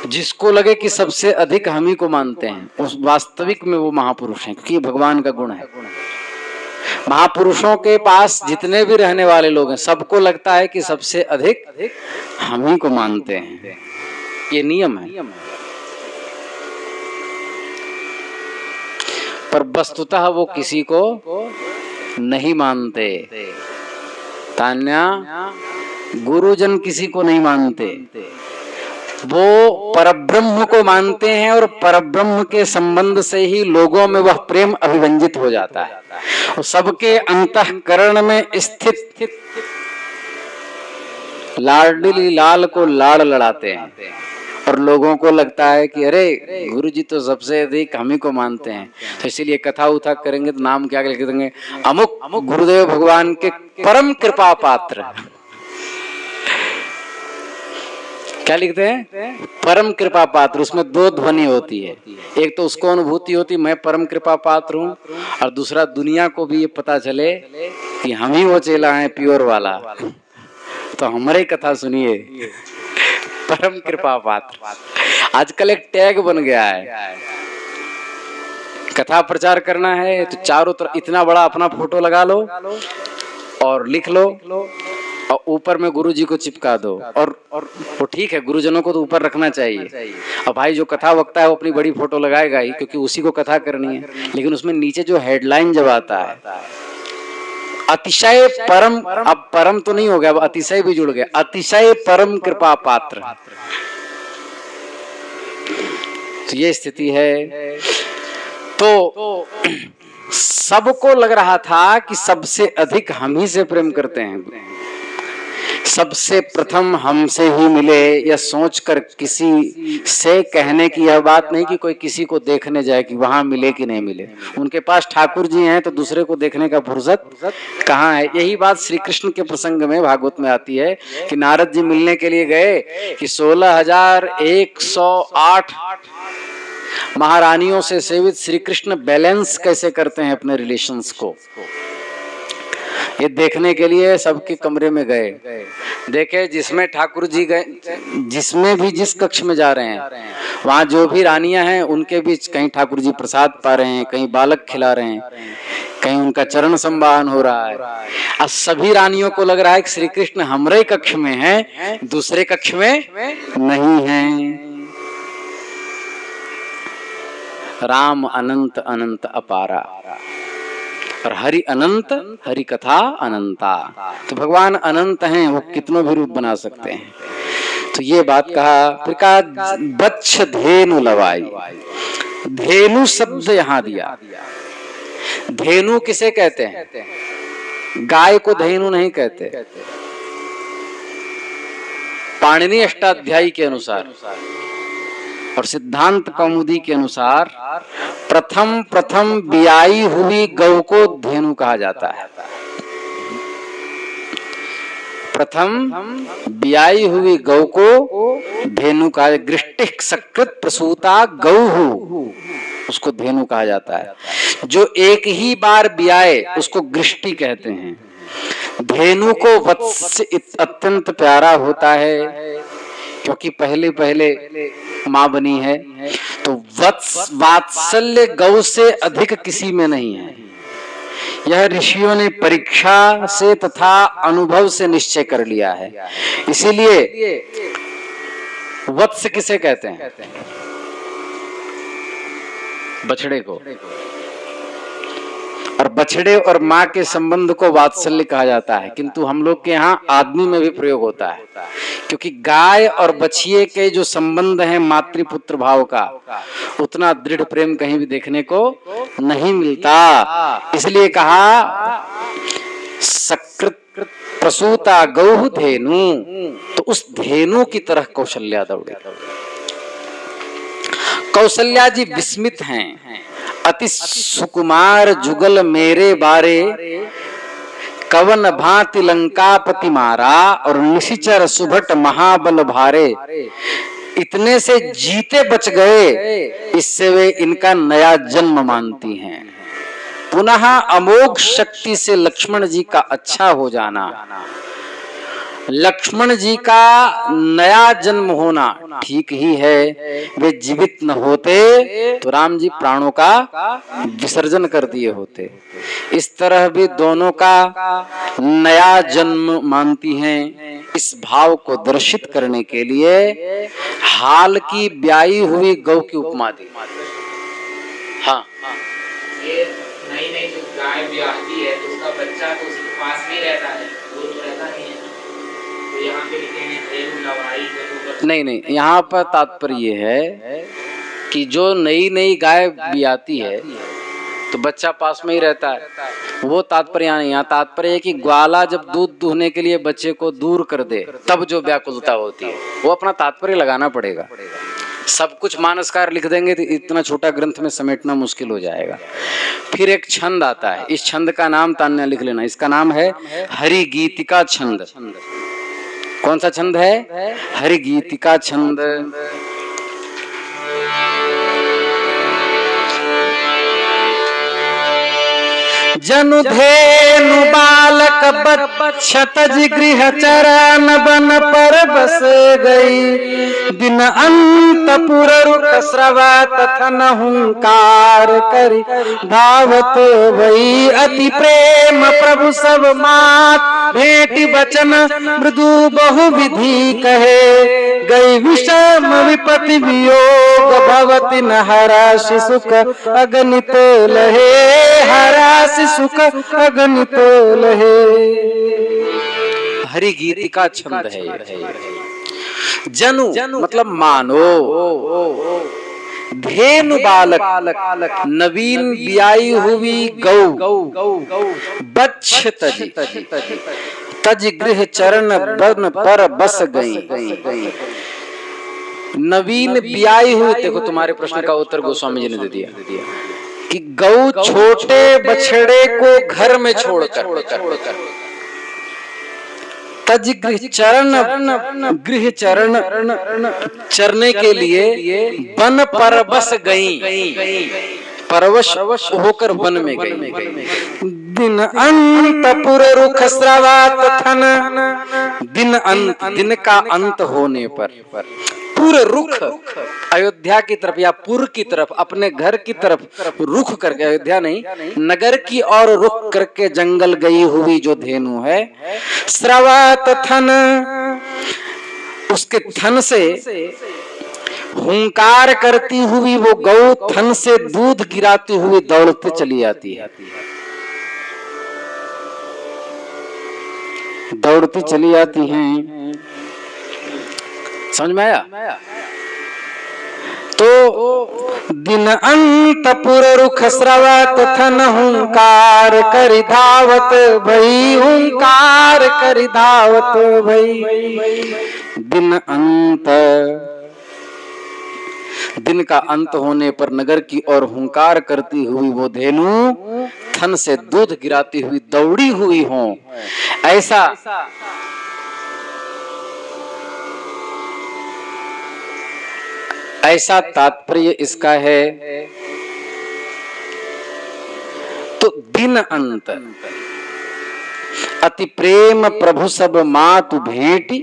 जिसको लगे कि सबसे अधिक हम ही को मानते हैं, उस वास्तविक में वो महापुरुष हैं, क्योंकि भगवान का गुण है। महापुरुषों के पास जितने भी रहने वाले लोग हैं, सबको लगता है कि सबसे अधिक हम ही को मानते हैं। ये नियम है। पर वस्तुतः वो किसी को नहीं मानते। तान्या गुरुजन किसी को नहीं मानते, वो परब्रह्म को मानते हैं और परब्रह्म के संबंध से ही लोगों में वह प्रेम अभिव्यंजित हो जाता है और सबके अंतःकरण में स्थित लाडली लाल को लाड़ लड़ाते हैं और लोगों को लगता है कि अरे गुरु जी तो सबसे अधिक हम ही को मानते हैं। तो इसीलिए कथा उथा करेंगे तो नाम क्या लिख देंगे, अमुक गुरुदेव भगवान के परम कृपा पात्र। क्या लिखते हैं, परम कृपा पात्र। उसमें दो ध्वनि होती है, एक तो उसको अनुभूति होती मैं परम कृपा पात्र हूँ, और दूसरा दुनिया को भी ये पता चले कि हम ही वो चेला है प्योर वाला। तो हमारी कथा सुनिए, परम कृपा पात्र आजकल एक टैग बन गया है। कथा प्रचार करना है तो चारों तरफ इतना बड़ा अपना फोटो लगा लो और लिख लो और ऊपर में गुरु जी को चिपका दो। और वो ठीक है, गुरुजनों को तो ऊपर रखना चाहिए। और भाई जो कथा वक्ता है वो अपनी बड़ी फोटो लगाएगा ही, क्योंकि उसी को कथा करनी है। लेकिन उसमें नीचे जो हेडलाइन जब आता है, अतिशय परम, अब परम तो नहीं हो गया, अब अतिशय भी जुड़ गया, अतिशय परम कृपा पात्र। तो ये स्थिति है। तो सबको लग रहा था कि सबसे अधिक हम ही से प्रेम करते हैं, सबसे प्रथम हमसे ही मिले। यह सोचकर किसी से कहने की यह बात नहीं कि कोई किसी को देखने जाए कि वहां मिले कि नहीं मिले। उनके पास ठाकुर जी हैं तो दूसरे को देखने का फुर्सत कहाँ है। यही बात श्री कृष्ण के प्रसंग में भागवत में आती है कि नारद जी मिलने के लिए गए कि 16,108 महारानियों से सेवित श्री कृष्ण बैलेंस कैसे करते हैं अपने रिलेशंस को, ये देखने के लिए सबके कमरे में गए। देखे जिसमें ठाकुर जी गए, जिसमें भी जिस कक्ष में जा रहे हैं वहां जो भी रानियां हैं उनके बीच कहीं ठाकुर जी प्रसाद पा रहे हैं, कहीं बालक खिला रहे हैं, कहीं उनका चरण संवाहन हो रहा है। अब सभी रानियों को लग रहा है कि श्री कृष्ण हमारे कक्ष में हैं, दूसरे कक्ष में नहीं हैं। राम अनंत अनंत अपारा और हरि अनंत, हरि कथा अनंता। तो भगवान अनंत हैं, वो कितनों भी रूप बना सकते हैं। तो ये बात कहा। प्रकार बच्छ धेनु लवाई, धेनु शब्द यहां दिया। धेनु किसे कहते हैं, गाय को धेनु नहीं कहते। पाणिनि अष्टाध्यायी के अनुसार और सिद्धांत कौमुदी के अनुसार प्रथम ब्याई हुई गौ को धेनु कहा जाता है। प्रथम ब्याई हुई गौ को धेनु कहा, गृष्टिक सकृत प्रसूता गौ, उसको धेनु कहा जाता है। जो एक ही बार ब्याए उसको गृष्टि कहते हैं। धेनु को वत्स अत्यंत प्यारा होता है, क्योंकि पहले माँ बनी है। तो वत्स वात्सल्य गौ से अधिक किसी में नहीं है। यह ऋषियों ने परीक्षा से तथा अनुभव से निश्चय कर लिया है। इसीलिए वत्स किसे कहते हैं, बछड़े को। और बछड़े और माँ के संबंध को वात्सल्य कहा जाता है, किंतु हम लोग के यहाँ आदमी में भी प्रयोग होता है, क्योंकि गाय और बछिए के जो संबंध है मातृपुत्र भाव का, उतना दृढ़ प्रेम कहीं भी देखने को नहीं मिलता। इसलिए कहा सकृत प्रसूता गौ धेनु, तो उस धेनु की तरह कौशल्या दौड़े। कौशल्या जी विस्मित हैं, अति सुकुमार जुगल मेरे बारे, कवन भांति लंकापति मारा, और निशिचर सुभट महाबल भारे। इतने से जीते बच गए, इससे वे इनका नया जन्म मानती हैं। पुनः अमोघ शक्ति से लक्ष्मण जी का अच्छा हो जाना, लक्ष्मण जी का नया जन्म होना ठीक ही है। वे जीवित न होते तो राम जी प्राणों का विसर्जन कर दिए होते। इस तरह भी दोनों का नया जन्म मानती हैं। इस भाव को दर्शित करने के लिए हाल की ब्याई हुई गौ की उपमा दी। हाँ, ये नई नई जो गाय ब्याहती है तो उसका बच्चा तो उसके पास में रहता है, दूर तो रहता नहीं है। तो यहाँ पे लिखे हैं धेनु लवाई जनु। नहीं, यहाँ पर तात्पर्य है कि जो नई नई गाय ब्याहती है तो बच्चा पास में ही रहता है, वो तात्पर्य नहीं। यहाँ तात्पर्य है कि ग्वाला जब दूध दूहने के लिए बच्चे को दूर कर दे तब जो व्याकुलता होती है, वो अपना तात्पर्य लगाना पड़ेगा। सब कुछ मानसकार लिख देंगे तो इतना छोटा ग्रंथ में समेटना मुश्किल हो जाएगा। फिर एक छंद आता है, इस छंद का नाम तान्या लिख लेना, इसका नाम है हरिगीतिका छंद। कौन सा छंद है? हरिगीतिका छंद। जनु धेनु बालक बच्छतज गृह चरण बन पर बस गई, दिन अंतपुर रुक स्रवा तथन हुंकार करी धावत वही, अति प्रेम प्रभु सब मात भेंट बचन मृदु बहु विधि कहे, गई विषम विपति वियोग भवति न हराशि सुख अगणित लहे, हराशि सुख अगणित लहे। हरिगीतिका छंद है। जनु मतलब मानो, धेनु बालक नवीन ब्याई हुई गौ, बच्छ तज गृह चरण बन पर बस गई। नवीन ब्याई हुई, देखो तुम्हारे प्रश्न का उत्तर गोस्वामी जी ने दे दिया कि गौ छोटे बछड़े को घर में छोड़कर तज गृह चरण चरने के लिए वन पर बस गई, परवश होकर वन में गई। दिन अंतपुर रुख स्रवात थन, दिन का अंत होने पर पुर रुख, अयोध्या की तरफ या पुर की तरफ, अपने घर की तरफ रुख करके, अयोध्या नहीं नगर की ओर रुख करके जंगल गई हुई जो धेनु है, स्रवात थन, उसके थन से हुंकार करती हुई वो गौ थन से दूध गिराती हुई दौड़ते चली आती है, दौड़ती चली आती हैं। समझ में आया? तो दिन अंतपुर रुख स्रवत थन हुंकार करि धावत भई, हुंकार करि धावत भई। दिन अंत, दिन का अंत होने पर नगर की ओर हुंकार करती हुई वो धेनु थन से दूध गिराती हुई दौड़ी हुई हो, ऐसा तात्पर्य इसका है। तो दिन अंत, अति प्रेम प्रभु सब मातु भेंटी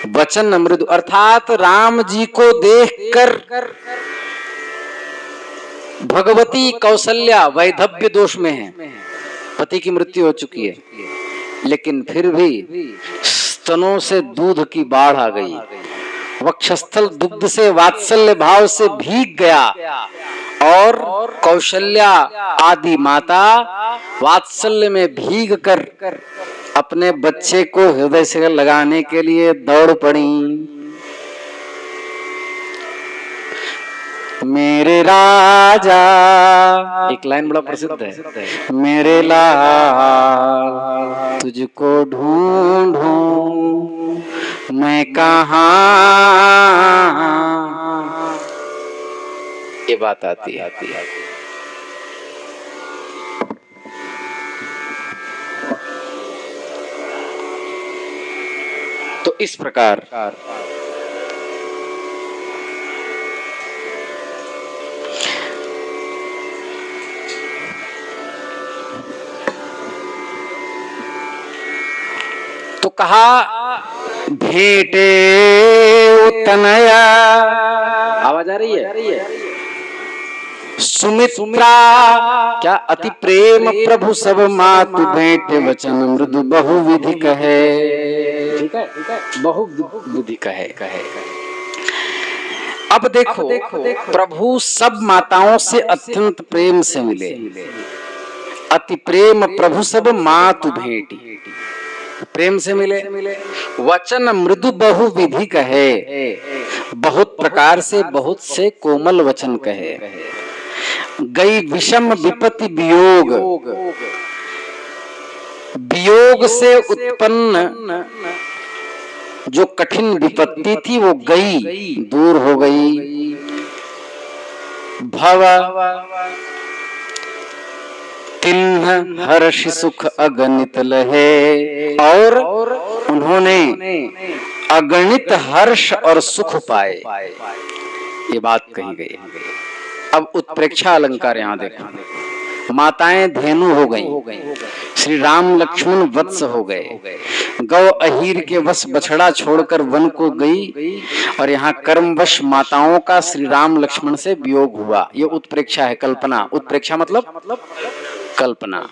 वचन मृदु, अर्थात राम जी को देखकर भगवती कौशल्या वैधव्य दोष में है, पति की मृत्यु हो चुकी है, लेकिन फिर भी स्तनों से दूध की बाढ़ आ गई, वक्षस्थल दुग्ध से वात्सल्य भाव से भीग गया, और कौशल्या आदि माता वात्सल्य में भीग कर अपने बच्चे को हृदय से लगाने के लिए दौड़ पड़ी। मेरे राजा, एक लाइन बड़ा प्रसिद्ध है, मेरे लाल तुझको ढूंढूं मैं कहाँ, ये बात आती है। तो इस प्रकार तो कहा भेंटे तनया, आवाज आ रही है? सुमित्रा क्या अति प्रेम प्रभु सब मातु भेंट वचन मृदु बहुविधि कहे। ठीक है, बहुविधि कहे। अब देखो प्रभु सब माताओं से अत्यंत प्रेम से मिले, अति प्रेम प्रभु सब मातु भेंटी, प्रेम से मिले। वचन मृदु बहुविधि कहे, बहुत प्रकार से बहुत से कोमल वचन कहे। गई विषम विपत्ति वियोग, वियोग से उत्पन्न जो कठिन विपत्ति थी वो गई, दूर हो गई। भव तिन्ह हर्ष सुख अगणित लहे, और उन्होंने अगणित हर्ष और सुख पाए, ये बात कही गई। अब उत्प्रेक्षा अलंकार यहाँ देखो, माताएं धेनु हो गईं, श्री राम लक्ष्मण वत्स हो गए, गौ अहीर के वश बछड़ा छोड़कर वन को गई, और यहाँ कर्मवश माताओं का श्री राम लक्ष्मण से वियोग हुआ। ये उत्प्रेक्षा है, कल्पना। उत्प्रेक्षा मतलब कल्पना।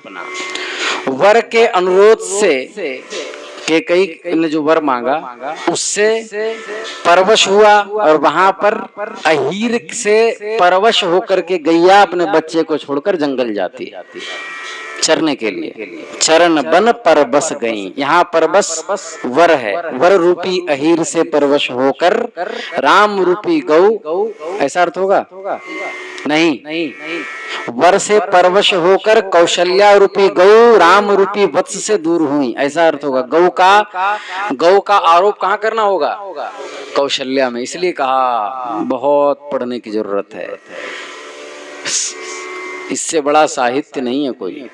वर के अनुरोध से कैकेयी ने जो वर मांगा उससे परवश हुआ, और वहां पर अहीर से परवश होकर के गैया अपने बच्चे को छोड़कर जंगल जाती चरने के लिए। चरण बन पर बस गई, यहाँ पर बस वर है, वर रूपी अहीर से परवश होकर राम रूपी गौ, ऐसा अर्थ होगा? नहीं, वर से परवश होकर कौशल्या रूपी गौ राम रूपी वत्स से दूर हुई, ऐसा अर्थ होगा। गौ का आरोप कहाँ करना होगा? कौशल्या में। इसलिए कहा बहुत पढ़ने की जरूरत है, इससे बड़ा साहित्य नहीं है कोई।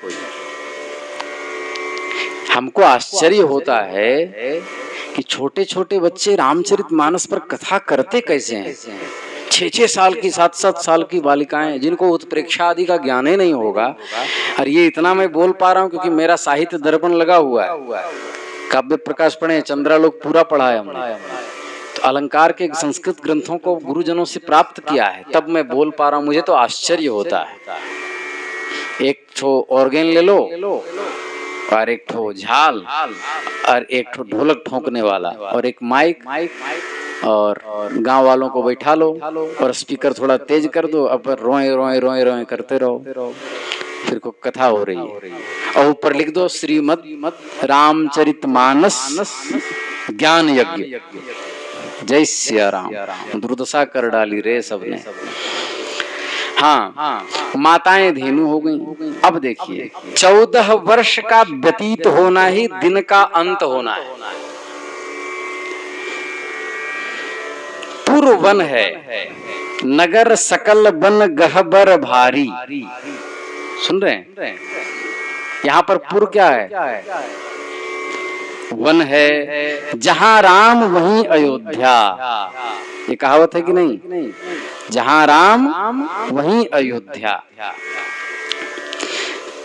हमको आश्चर्य होता है कि छोटे छोटे बच्चे रामचरितमानस पर कथा करते कैसे हैं। 6-6 साल की 7-7 साल की बालिकाएं जिनको उत्प्रेक्षा आदि का ज्ञान ही नहीं होगा। और ये इतना मैं बोल पा रहा हूँ क्योंकि मेरा साहित्य दर्पण लगा हुआ है, काव्य प्रकाश पढ़े, चंद्रालोक पूरा पढ़ा है हमने, तो अलंकार के संस्कृत ग्रंथों को गुरुजनों से प्राप्त किया है, तब मैं बोल पा रहा हूँ। मुझे तो आश्चर्य होता है। एक ठो ऑर्गेन ले लो, और एक ठो झाल, और एक ठो ढोलक ठोंकने वाला, और एक माइक, और गांव वालों को बैठा लो, और स्पीकर थोड़ा तेज कर दो, अब रोए रोए रोए रोए करते रहो, फिर को कथा हो रही है। और ऊपर लिख दो श्रीमद् रामचरितमानस ज्ञान यज्ञ, जय सिया राम। दुर्दशा कर डाली रे सबने। हाँ, माताएं धेनु हो गईं। अब देखिए 14 वर्ष का व्यतीत होना ही दिन का अंत होना है। पूर्व वन है, नगर सकल बन गहबर भारी। सुन रहे हैं? यहाँ पर पूर्व क्या है? वन है, जहां राम वहीं अयोध्या। ये कहावत है कि नहीं? जहां राम वहीं अयोध्या,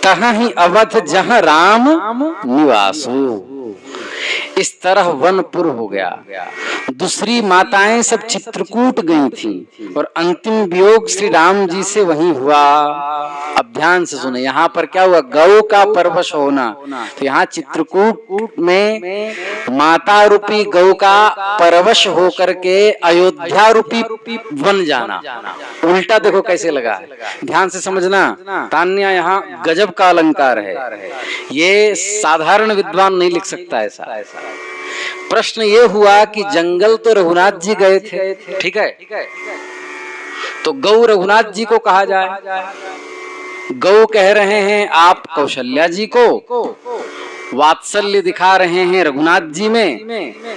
तहाँ ही अवध जहां राम निवासु। इस तरह वनपुर हो गया। दूसरी माताएं सब चित्रकूट गई थीं, और अंतिम वियोग श्री राम जी से वहीं हुआ। अब ध्यान से सुने, यहाँ पर क्या हुआ? गौ का परवश होना। तो यहाँ चित्रकूट में माता रूपी गौ का परवश होकर के अयोध्या रूपी वन जाना। उल्टा देखो कैसे लगा, ध्यान से समझना। तान्या यहाँ गजब का अलंकार है, ये साधारण विद्वान नहीं लिख सकता ऐसा। प्रश्न ये हुआ कि जंगल तो रघुनाथ जी गए थे, ठीक है, तो गौ रघुनाथ जी को कहा जाए। गौ कह रहे हैं आप कौशल्या जी को, वात्सल्य दिखा रहे हैं रघुनाथ जी में,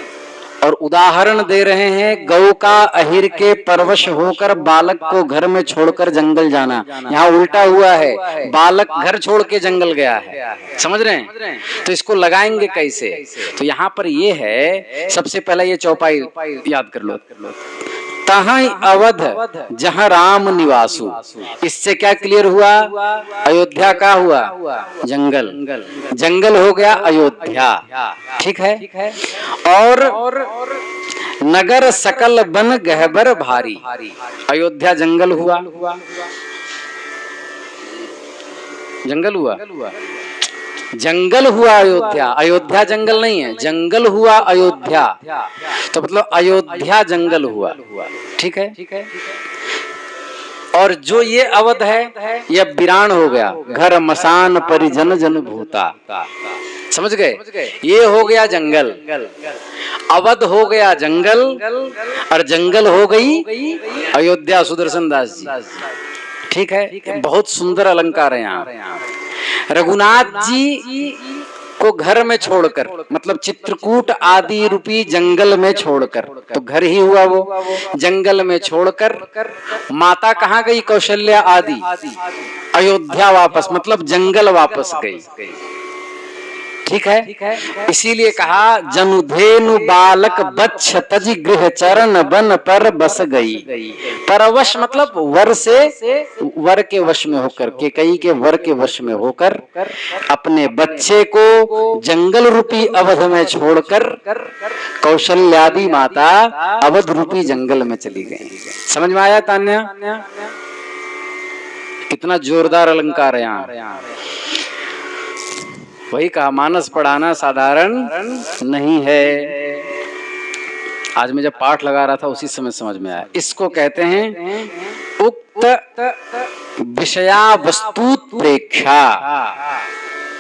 और उदाहरण दे रहे हैं गौ का अहिर के परवश होकर बालक को घर में छोड़कर जंगल जाना। यहाँ उल्टा हुआ है, बालक घर छोड़ के जंगल गया है। समझ रहे हैं? तो इसको लगाएंगे कैसे? तो यहाँ पर ये है, सबसे पहले ये चौपाई याद कर लो। तहाँ अवध जहाँ राम निवासु। इससे क्या क्लियर हुआ? अयोध्या का हुआ जंगल, जंगल हो गया अयोध्या, ठीक है। और नगर सकल बन गहबर भारी, अयोध्या जंगल हुआ, जंगल हुआ। जंगल हुआ अयोध्या। अयोध्या जंगल नहीं है, जंगल हुआ अयोध्या, तो मतलब अयोध्या जंगल हुआ। ठीक है। और जो ये अवध है यह वीरान हो गया, घर मसान परिजन जन भूता। समझ गए? ये हो गया जंगल, अवध हो गया जंगल, और जंगल हो गई अयोध्या सुदर्शन दास जी। ठीक है, बहुत सुंदर अलंकार है यहाँ। रघुनाथ जी को घर में छोड़कर, मतलब चित्रकूट आदि रूपी जंगल में छोड़कर, तो घर ही हुआ वो, जंगल में छोड़कर माता कहाँ गई? कौशल्या आदि अयोध्या वापस, मतलब जंगल वापस गई। ठीक है, इसीलिए कहा जनुधेनु बालक बच्छ तज गृह चरण बन पर बस गई। परवश मतलब वर से, वर के वश में होकर, कैकेयी के वर के वश में होकर अपने बच्चे को जंगल रूपी अवध में छोड़कर कौशल्यादि माता अवध रूपी जंगल में चली गई। समझ में आया तान्या? कितना जोरदार अलंकार है यहाँ। वही कहा, मानस पढ़ाना साधारण नहीं है। आज मैं जब पाठ लगा रहा था उसी समय समझ में आया। इसको कहते हैं उक्त विषया वस्तुत प्रेक्षा।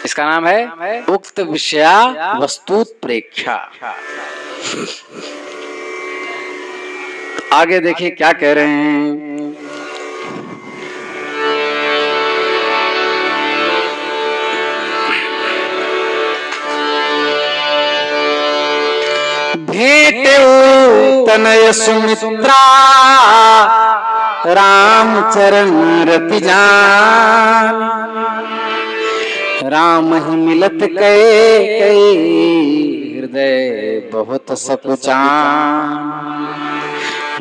इसका नाम है उक्त विषया वस्तुत प्रेक्षा। आगे देखिए क्या कह रहे हैं। भेंटेउ तनय सुमित्रा राम चरण रति जान। राम ही मिलत कैकेयी हृदय बहुत सकुचान।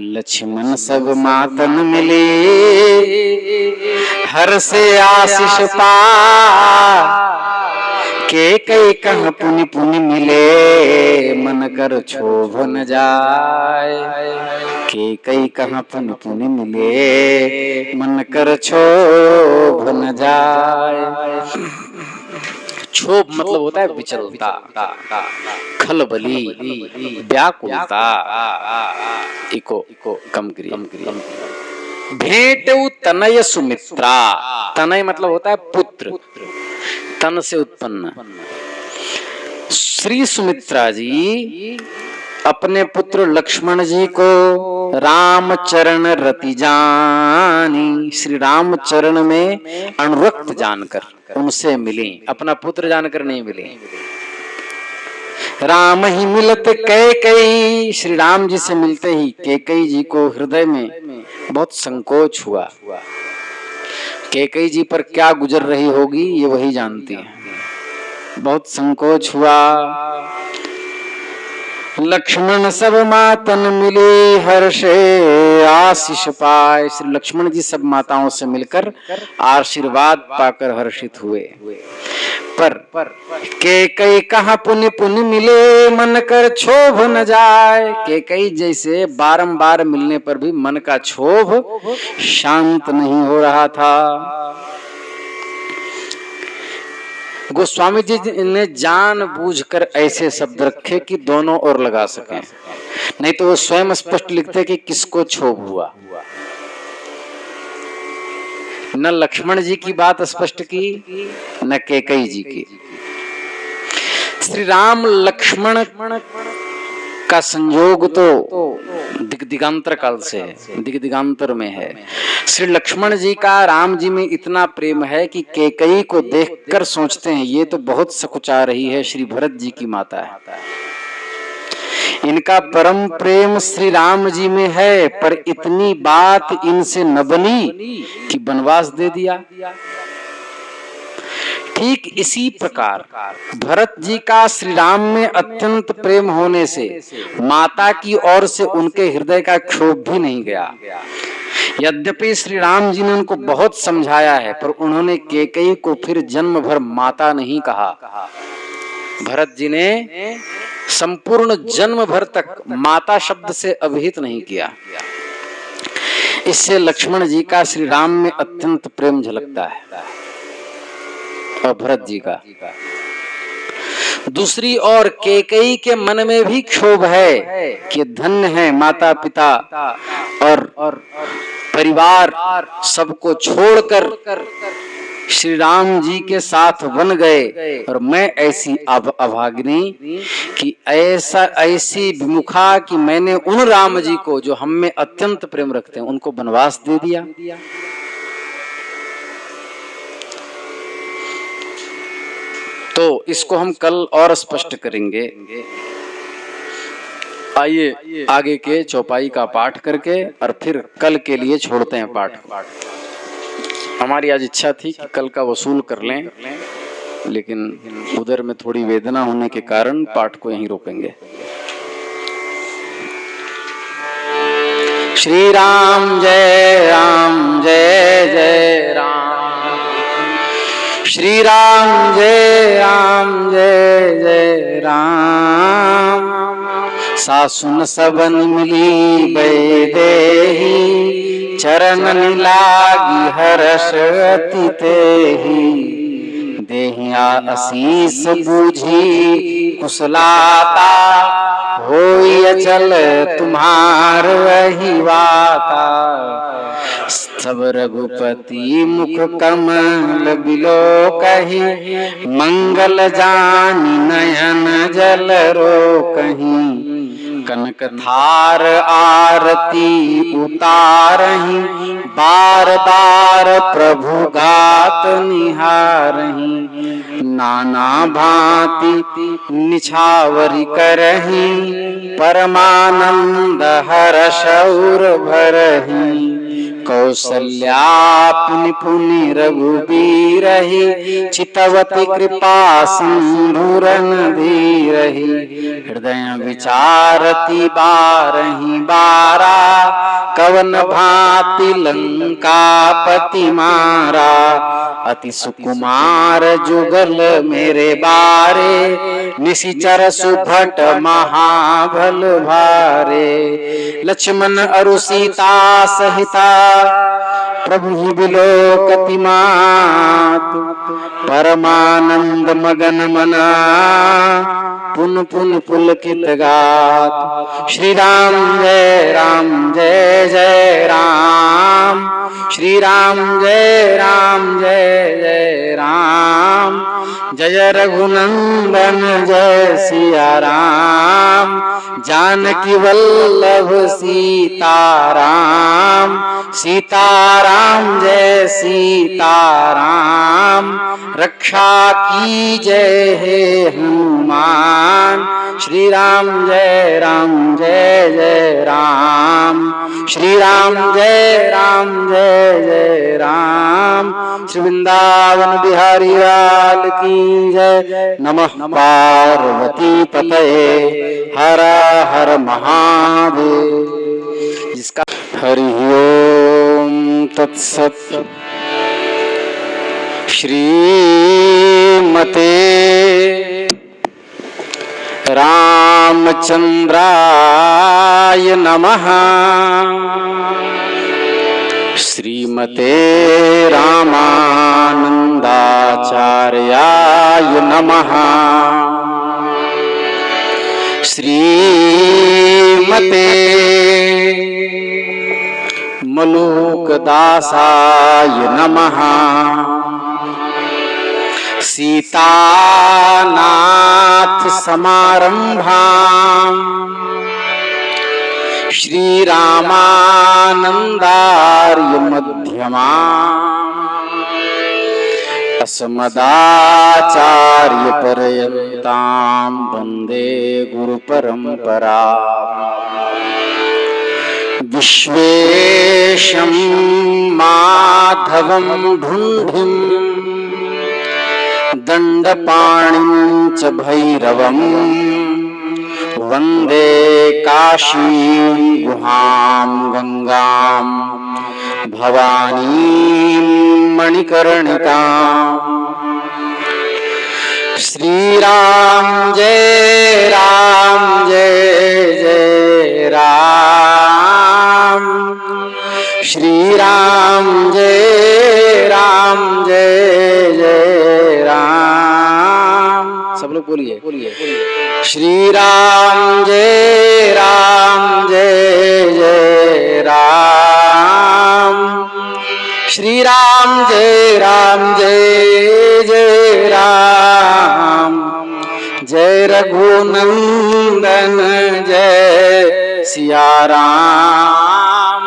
लक्ष्मण सब मातन मिले हर से आशीष पा। कैकेयी कहाँ पुनि पुनि मिले मन कर क्षोभ न जाय। कैकेयी कहाँ पुनि पुनि मिले मन कर क्षोभ न जाय। क्षोभ मतलब होता है विचलता, खलबली, व्याकुलता। इको कम करिए। भेंटेउ तनय सुमित्रा। तनय मतलब होता है पुत्र, तन से उत्पन्न। श्री सुमित्रा जी अपने पुत्र लक्ष्मण जी को राम चरण रति जानी, श्री राम चरण में अनुरक्त जानकर उनसे मिली, अपना पुत्र जानकर नहीं मिली। राम ही मिलत कैकेयी, श्री राम जी से मिलते ही कैकेयी जी को हृदय में बहुत संकोच हुआ। कैकेयी जी पर क्या गुजर रही होगी ये वही जानती है। बहुत संकोच हुआ। लक्ष्मण सब मातन मिली हर्षे आशीष पाए। श्री लक्ष्मण जी सब माताओं से मिलकर आशीर्वाद पाकर हर्षित हुए। पर कैकेयी कहाँ पुनि पुनि मिले मन कर क्षोभ न जाए। कैकेयी जैसे बारंबार मिलने पर भी मन का क्षोभ शांत नहीं हो रहा था। गोस्वामी जी ने जानबूझकर ऐसे शब्द रखे कि दोनों ओर लगा सकें, नहीं तो वो स्वयं स्पष्ट लिखते कि किसको क्षोभ हुआ। न लक्ष्मण जी की बात स्पष्ट की न कैकेयी जी की। श्री राम लक्ष्मण का संयोग तो दिगदिगांतर काल से है, दिगदिगांतर में है। श्री लक्ष्मण जी का राम जी में इतना प्रेम है कि कैकेयी को देखकर सोचते हैं ये तो बहुत सकुचा रही है, श्री भरत जी की माता है। इनका परम प्रेम श्री राम जी में है, पर इतनी बात इनसे न बनी कि वनवास दे दिया। ठीक इसी प्रकार भरत जी का श्री राम में अत्यंत प्रेम होने से माता की ओर से उनके हृदय का क्षोभ भी नहीं गया। यद्यपि श्री राम जी ने उनको बहुत समझाया है, पर उन्होंने कैकेयी को फिर जन्म भर माता नहीं कहा। भरत जी ने संपूर्ण जन्म भर तक माता शब्द से अभिहित नहीं किया। इससे लक्ष्मण जी का श्री राम में अत्यंत प्रेम झलकता है और भरत जी का। दूसरी ओर कैकेयी के मन में भी क्षोभ है कि धन्य है माता पिता और परिवार सबको छोड़कर श्री राम जी के साथ बन गए, और मैं ऐसी अभागिनी कि ऐसी विमुखा कि मैंने उन राम जी को जो हम में अत्यंत प्रेम रखते हैं उनको वनवास दे दिया। तो इसको हम कल और स्पष्ट करेंगे। आइए आगे के चौपाई का पाठ करके और फिर कल के लिए छोड़ते हैं पाठ। हमारी आज इच्छा थी कि कल का वसूल कर लें, लेकिन उधर में थोड़ी वेदना होने के कारण पाठ को यहीं रोकेंगे। श्री राम जय जय राम, श्री राम जय जय राम। सासुन सबन मिली बैदेही, चरण लागी हर्ष अति तेहि। देहिया आशीष बूझी कुशलाता, होई अचल तुम्हार वही वाता। सब रघुपति मुख कमल बिलो कही, मंगल जानी नयन जल रो कहीं। कनक थार आरती उतारही, बार बार प्रभु गात निहारही। नाना भांति निछावरी करही, परमानंद हर्ष और भरही। कौसल्या पुनि पुनि रघुबीरहि, चितवती कृपा सिंधुरन धीरहि। हृदय विचारति बारहि बारा, कवन भांति लंकापति मारा। अति सुकुमार जुगल मेरे बारे, निशिचर सुभट महाबल भारे। लक्ष्मण अरु सीता सहिता, प्रभु बिलोकति मातु। परमानंद मगन मना, पुन पुन पुलकित गात। श्री राम जय जय राम, श्री राम जय जय राम। जय रघुनंदन जय सिया राम, जानकी वल्लभ सीताराम। सीताराम जय सीताराम, रक्षा की जय हे हनुमान। श्री राम जय जय राम, श्री राम जय जय राम। श्री वृंदावन बिहारी लाल की जय। नमः पार्वती पतये, हर हर महादेव। जिसका हरि ओम तत्सत। श्रीमते रामचंद्राय नमः, श्रीमते रामानंदाचार्याय नमः, श्रीमते मलूकदासाय नमः, सीतानाथ समारंभाम् श्रीरामानंदार्य मध्यमाम् अस्मदाचार्य पर्यन्तां वन्दे गुरुपरम्परा। विश्वेशं माधवं ढुण्ढिं दण्डपाणिं च भैरवम् वन्दे काशीं गुहां गंगां भवानीं मणिकर्णिकाम्। श्रीराम जय जय राम, श्रीराम जय जय राम। सब लोग बोलिए श्री राम जय जय राम, श्री राम जय जय राम, जय रघुनंदन जय सिया राम,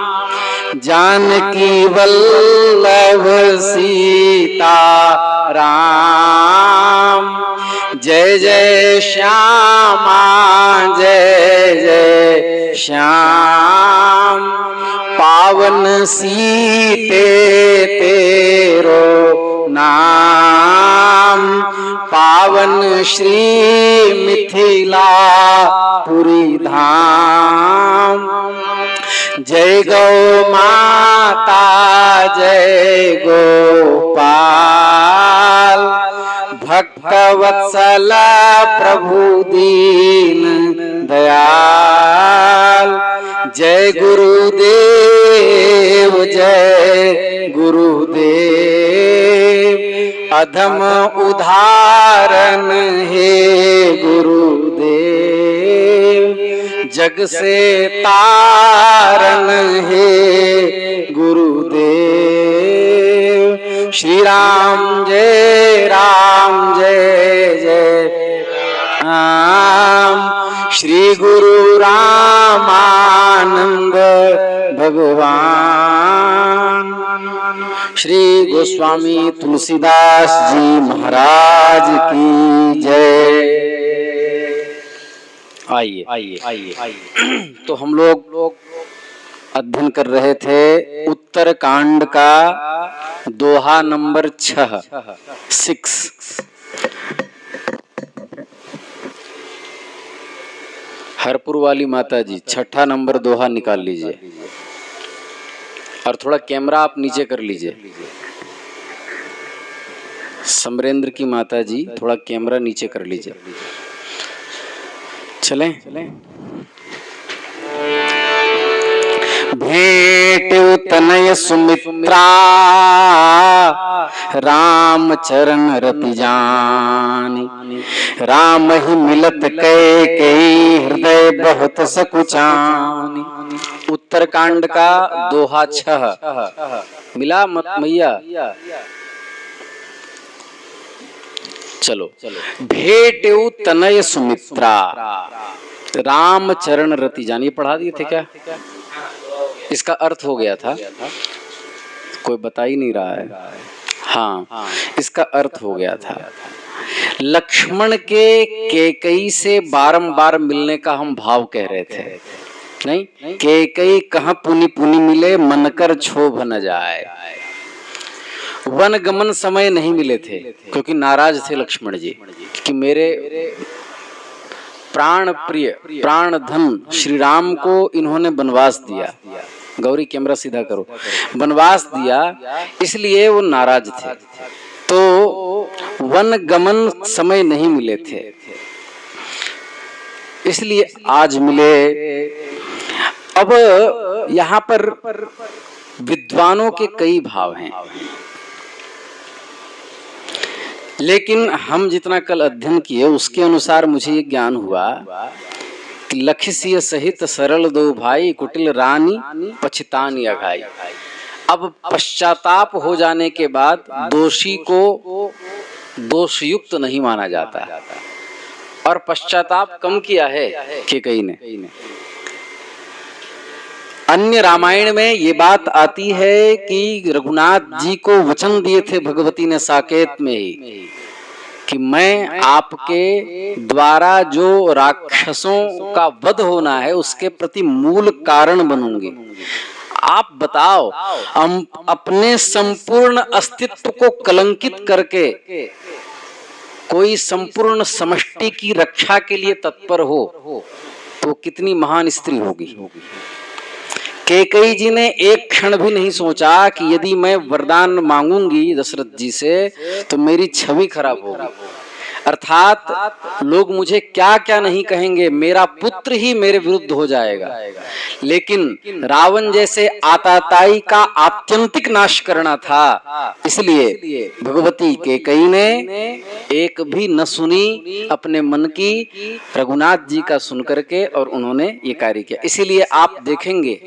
जानकी वल्लभ सीता राम, जय जय श्यामा जय श्याम, पावन सीते तेरो नाम, पावन श्री मिथिला पुरी धाम, जय गौ माता जय गोपाल, भक्तवत्सल प्रभु दीन दयाल, जय गुरुदेव अधम उदाहरण हे गुरुदेव, जग से तारण हे गुरुदेव, श्री राम जय जय राम, श्री गुरु रामानंद भगवान, श्री गोस्वामी तुलसीदास जी महाराज की जय। आइए तो हम लोग अध्ययन कर रहे थे उत्तर कांड का दोहा नंबर 6। हरपुर वाली माता जी 6ठा नंबर दोहा निकाल लीजिए और थोड़ा कैमरा आप नीचे कर लीजिए। समरेंद्र की माता जी थोड़ा कैमरा नीचे कर लीजिए। चलें? भेंट तनय सुमित्रा राम चरण रति जानी, राम ही मिलत कई हृदय बहुत सकुचानी। उत्तरकांड का दोहा 6 मिला मत मैया। चलो भेंटेउ तनय सुमित्रा राम चरण रति जानी, पढ़ा दिए थे क्या? इसका अर्थ हो गया था, कोई बता ही नहीं रहा है। हाँ, इसका अर्थ हो गया था लक्ष्मण के कैकई से बारंबार मिलने का हम भाव कह रहे थे। नहीं, कैकई कहाँ पुनि पुनि मिले, मन कर क्षोभ न जाए। वन गमन समय नहीं मिले थे क्योंकि नाराज थे लक्ष्मण जी कि मेरे प्राण प्रिय प्राण धन श्री राम को इन्होंने वनवास दिया। गौरी कैमरा सीधा करो। वनवास दिया इसलिए वो नाराज थे, तो वन गमन समय नहीं मिले थे, इसलिए आज मिले। अब यहाँ पर विद्वानों के कई भाव हैं, लेकिन हम जितना कल अध्ययन किए उसके अनुसार मुझे ये ज्ञान हुआ कि लखिसिय सहित सरल दो भाई, कुटिल रानी पछतानी अघाई। अब पश्चाताप हो जाने के बाद दोषी को दोषयुक्त नहीं माना जाता, और पश्चाताप कम किया है कैकई ने। अन्य रामायण में ये बात आती है कि रघुनाथ जी को वचन दिए थे भगवती ने साकेत में ही कि मैं आपके द्वारा जो राक्षसों का वध होना है उसके प्रति मूल कारण बनूंगी। आप बताओ, हम अपने संपूर्ण अस्तित्व को कलंकित करके कोई संपूर्ण समष्टि की रक्षा के लिए तत्पर हो तो कितनी महान स्त्री होगी। कैकई जी ने एक क्षण भी नहीं सोचा कि यदि मैं वरदान मांगूंगी दशरथ जी से तो मेरी छवि खराब होगी। अर्थात लोग मुझे क्या क्या नहीं कहेंगे, मेरा पुत्र ही मेरे विरुद्ध हो जाएगा। लेकिन रावण जैसे आताताई का आत्यंतिक नाश करना था, इसलिए भगवती कैकेयी ने एक भी न सुनी अपने मन की, रघुनाथ जी का सुन करके, और उन्होंने ये कार्य किया। इसीलिए आप देखेंगे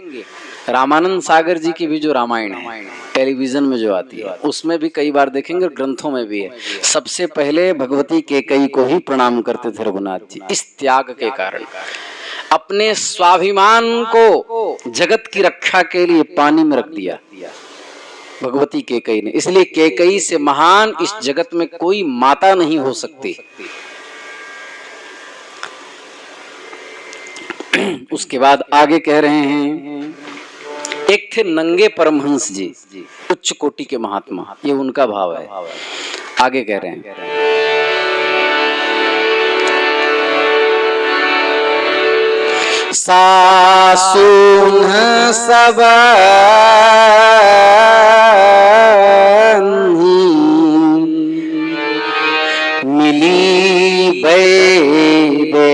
रामानंद सागर जी की भी जो रामायण है टेलीविजन में जो आती है, उसमें भी कई बार देखेंगे, ग्रंथों में भी है, सबसे पहले भगवती कैकेयी को ही प्रणाम करते थे रघुनाथ जी। इस त्याग के कारण अपने स्वाभिमान को जगत की रक्षा के लिए पानी में रख दिया भगवती कैकेयी ने। इसलिए कैकेयी से महान इस जगत में कोई माता नहीं हो सकती। उसके बाद आगे कह रहे हैं, एक थे नंगे परमहंस जी, उच्च कोटि के महात्मा, ये उनका भाव है। आगे कह रहे हैं, सासुन सब मिली बैदेही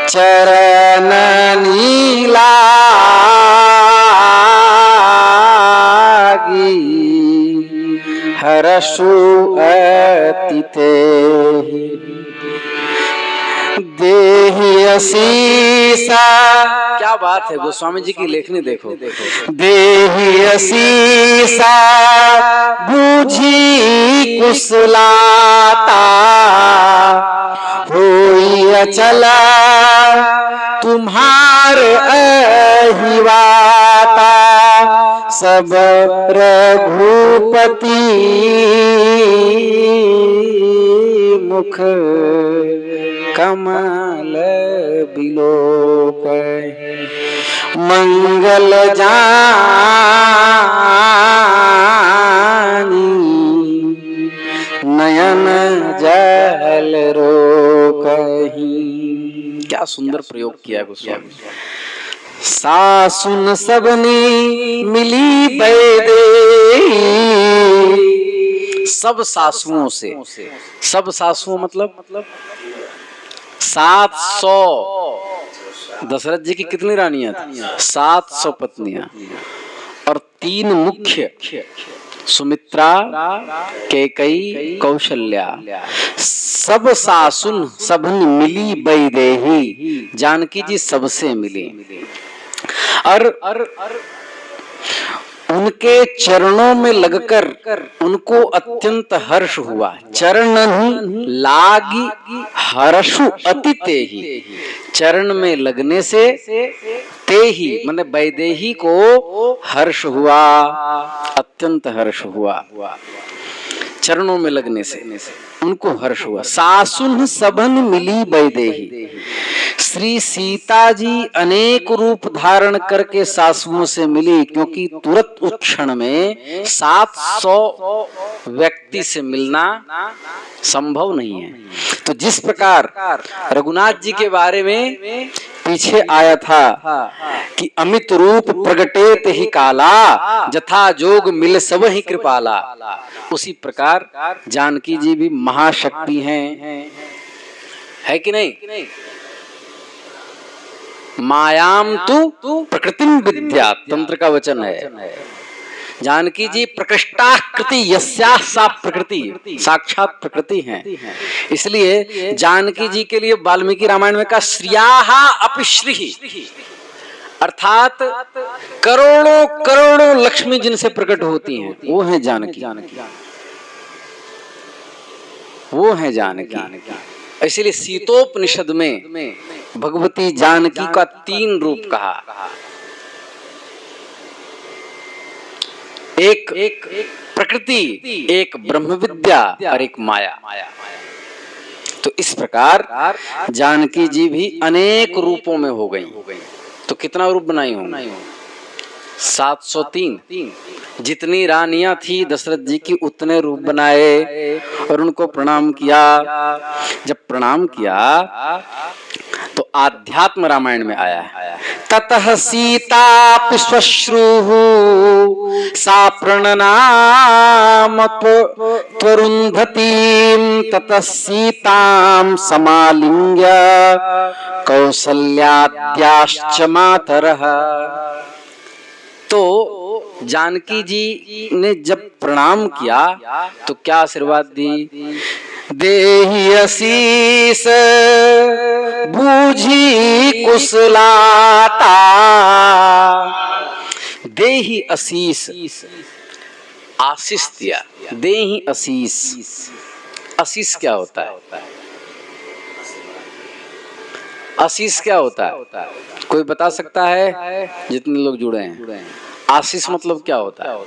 चरण नीलागी हरषु अतिते देहि असीसा। क्या बात है, गोस्वामी जी की लेखनी देखो। देहि असीसा बूझी कुशलाता होई अचला तुम्हार अहिवाता सब रघुपति मुख कमल बिलोक मंगल जानी नयन जल रोकहि। क्या सुंदर प्रयोग किया गोस्वामी। सासुन सबनी मिली बैदेही, सब सासुओं से, सब सासुओं मतलब 700। दशरथ जी की कितनी रानियां थी? 700 पत्नियां, और 3 मुख्य, सुमित्रा, कैकेयी, कौशल्या। सब सासुन सबन मिली बैदेही, जानकी जी सबसे मिली, और उनके चरणों में लगकर उनको अत्यंत हर्ष हुआ। चरण लागी हर्षु अतिते ही, चरण में लगने से ते ही मतलब बैदेही को हर्ष हुआ, अत्यंत हर्ष हुआ। चरणों में लगने से उनको हर्ष हुआ। सासुन सबन मिली बैदेही, श्री सीता जी अनेक रूप धारण करके सासुओं से मिली, क्योंकि तुरंत उस क्षण में 700 व्यक्ति से मिलना संभव नहीं है। तो जिस प्रकार रघुनाथ जी के बारे में पीछे आया था कि अमित रूप प्रगटेत ही काला, जथा जोग मिल सब ही कृपाला, उसी प्रकार जानकी जी भी महाशक्ति हैं, है कि नहीं? मायाम तु प्रकृतिम विद्या, तंत्र का वचन है। जानकी जी प्रकृष्टाकृति यस्याः सा प्रकृति, साक्षात प्रकृति हैं। इसलिए जानकी जी के लिए वाल्मीकि रामायण में कहा श्रियाः अपि श्रीः, अर्थात करोड़ों करोड़ों लक्ष्मी जिनसे प्रकट होती हैं वो है जानकी, वो है जानकी। इसलिए सीतोपनिषद में भगवती जानकी का 3 रूप कहा, एक प्रकृति, एक ब्रह्म विद्या और एक माया। तो इस प्रकार जानकी जी भी अनेक रूपों में हो गई। तो कितना रूप बनाई होंगी? 703। जितनी रानियां थी दशरथ जी की उतने रूप बनाए और उनको प्रणाम किया। जब प्रणाम किया तो आध्यात्म रामायण में आया है। ततः सीता श्वश्रुः सा प्रणनाम त्वरुन्धतीं ततः सीतां समालिंग्य कौसल्याद्याश्च मातरः। तो जानकी जी ने जब प्रणाम किया तो क्या आशीर्वाद दी? देहि आशीष बूझी कुशलाता। देहि आशीष, आशीष दिया। देहि आशीष, आशीष क्या होता है? आशीष क्या होता है? कोई बता सकता है? जितने लोग जुड़े हैं, आशीष मतलब क्या होता है?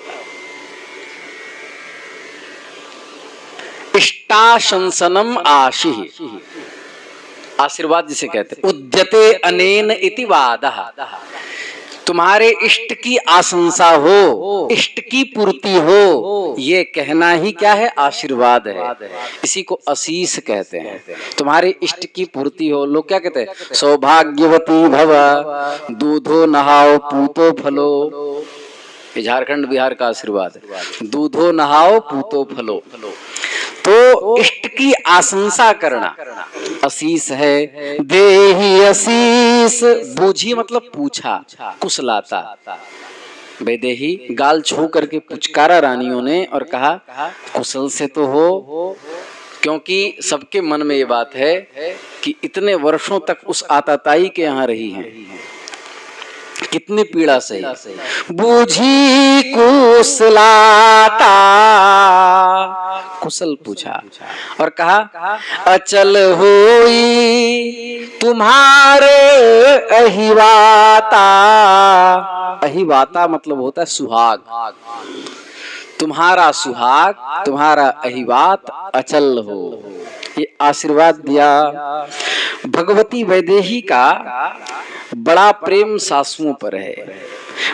इष्टाशंसनम आशीः, आशीर्वाद जिसे कहते हैं। उद्यते अनेन इति वादः, तुम्हारे इष्ट की आशंसा हो, इष्ट की पूर्ति हो, ये कहना ही क्या है? आशीर्वाद है। इसी को आशीष कहते हैं। तुम्हारे इष्ट की पूर्ति हो। लोग क्या कहते हैं? सौभाग्यवती भव, दूधो नहाओ पूतो फलो। ये झारखंड बिहार का आशीर्वाद है। दूधो नहाओ पूतो फलो। तो इष्ट की आशंसा करना आशीष है। देहि आशीष बूझी मतलब पूछा, कुशलाता। वैदेही गाल छू करके पुचकारा रानियों ने और कहा कुशल से तो हो, क्योंकि सबके मन में ये बात है कि इतने वर्षों तक उस आताताई के यहाँ रही हैं, कितनी पीड़ा सही। बूझी कुशलाता, कुशल पूछा और कहा अचल होई तुम्हारे अहिवाता। अहिवाता मतलब होता है सुहाग। तुम्हारा सुहाग, तुम्हारा अहिवात अचल हो। ये आशीर्वाद दिया। भगवती वैदेही का बड़ा प्रेम सासुओं पर है,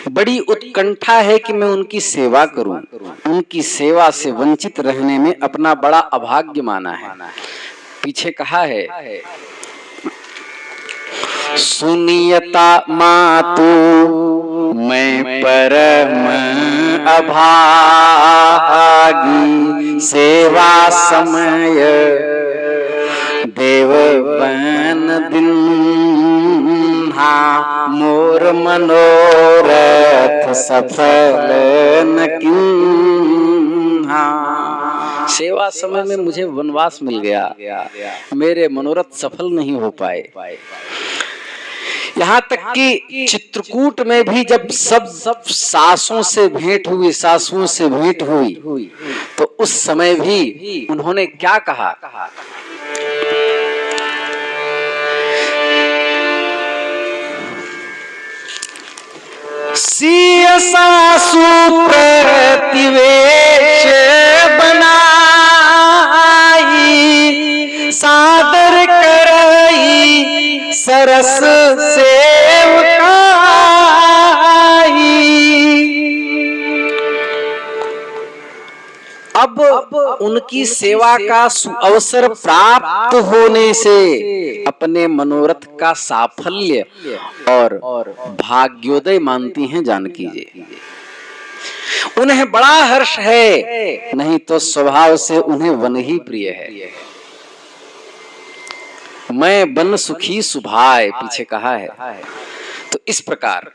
बड़ी उत्कंठा है कि मैं उनकी सेवा करूं। उनकी सेवा से वंचित रहने में अपना बड़ा अभाग्य माना है। पीछे कहा है सुनियता मातु मैं परम अभागी, सेवा समय देव बन दिन मोर मनोरथ सफल न किन्हा। सेवा समय में मुझे वनवास मिल गया, मेरे मनोरथ सफल नहीं हो पाए। यहाँ तक कि चित्रकूट में भी जब सब सासों से भेंट हुई, सासुओं से भेंट हुई, तो उस समय भी उन्होंने क्या कहा? सिय सासु प्रतिवेश बनाई, सादर करई सरस सेवकाई। अब उनकी सेवा का अवसर प्राप्त होने से अपने मनोरथ का साफल्य और भाग्योदय मानती हैं जानकी जी। उन्हें बड़ा हर्ष है, नहीं तो स्वभाव से उन्हें वन ही प्रिय है। मैं बन सुखी सुभाय, पीछे कहा है। तो इस प्रकार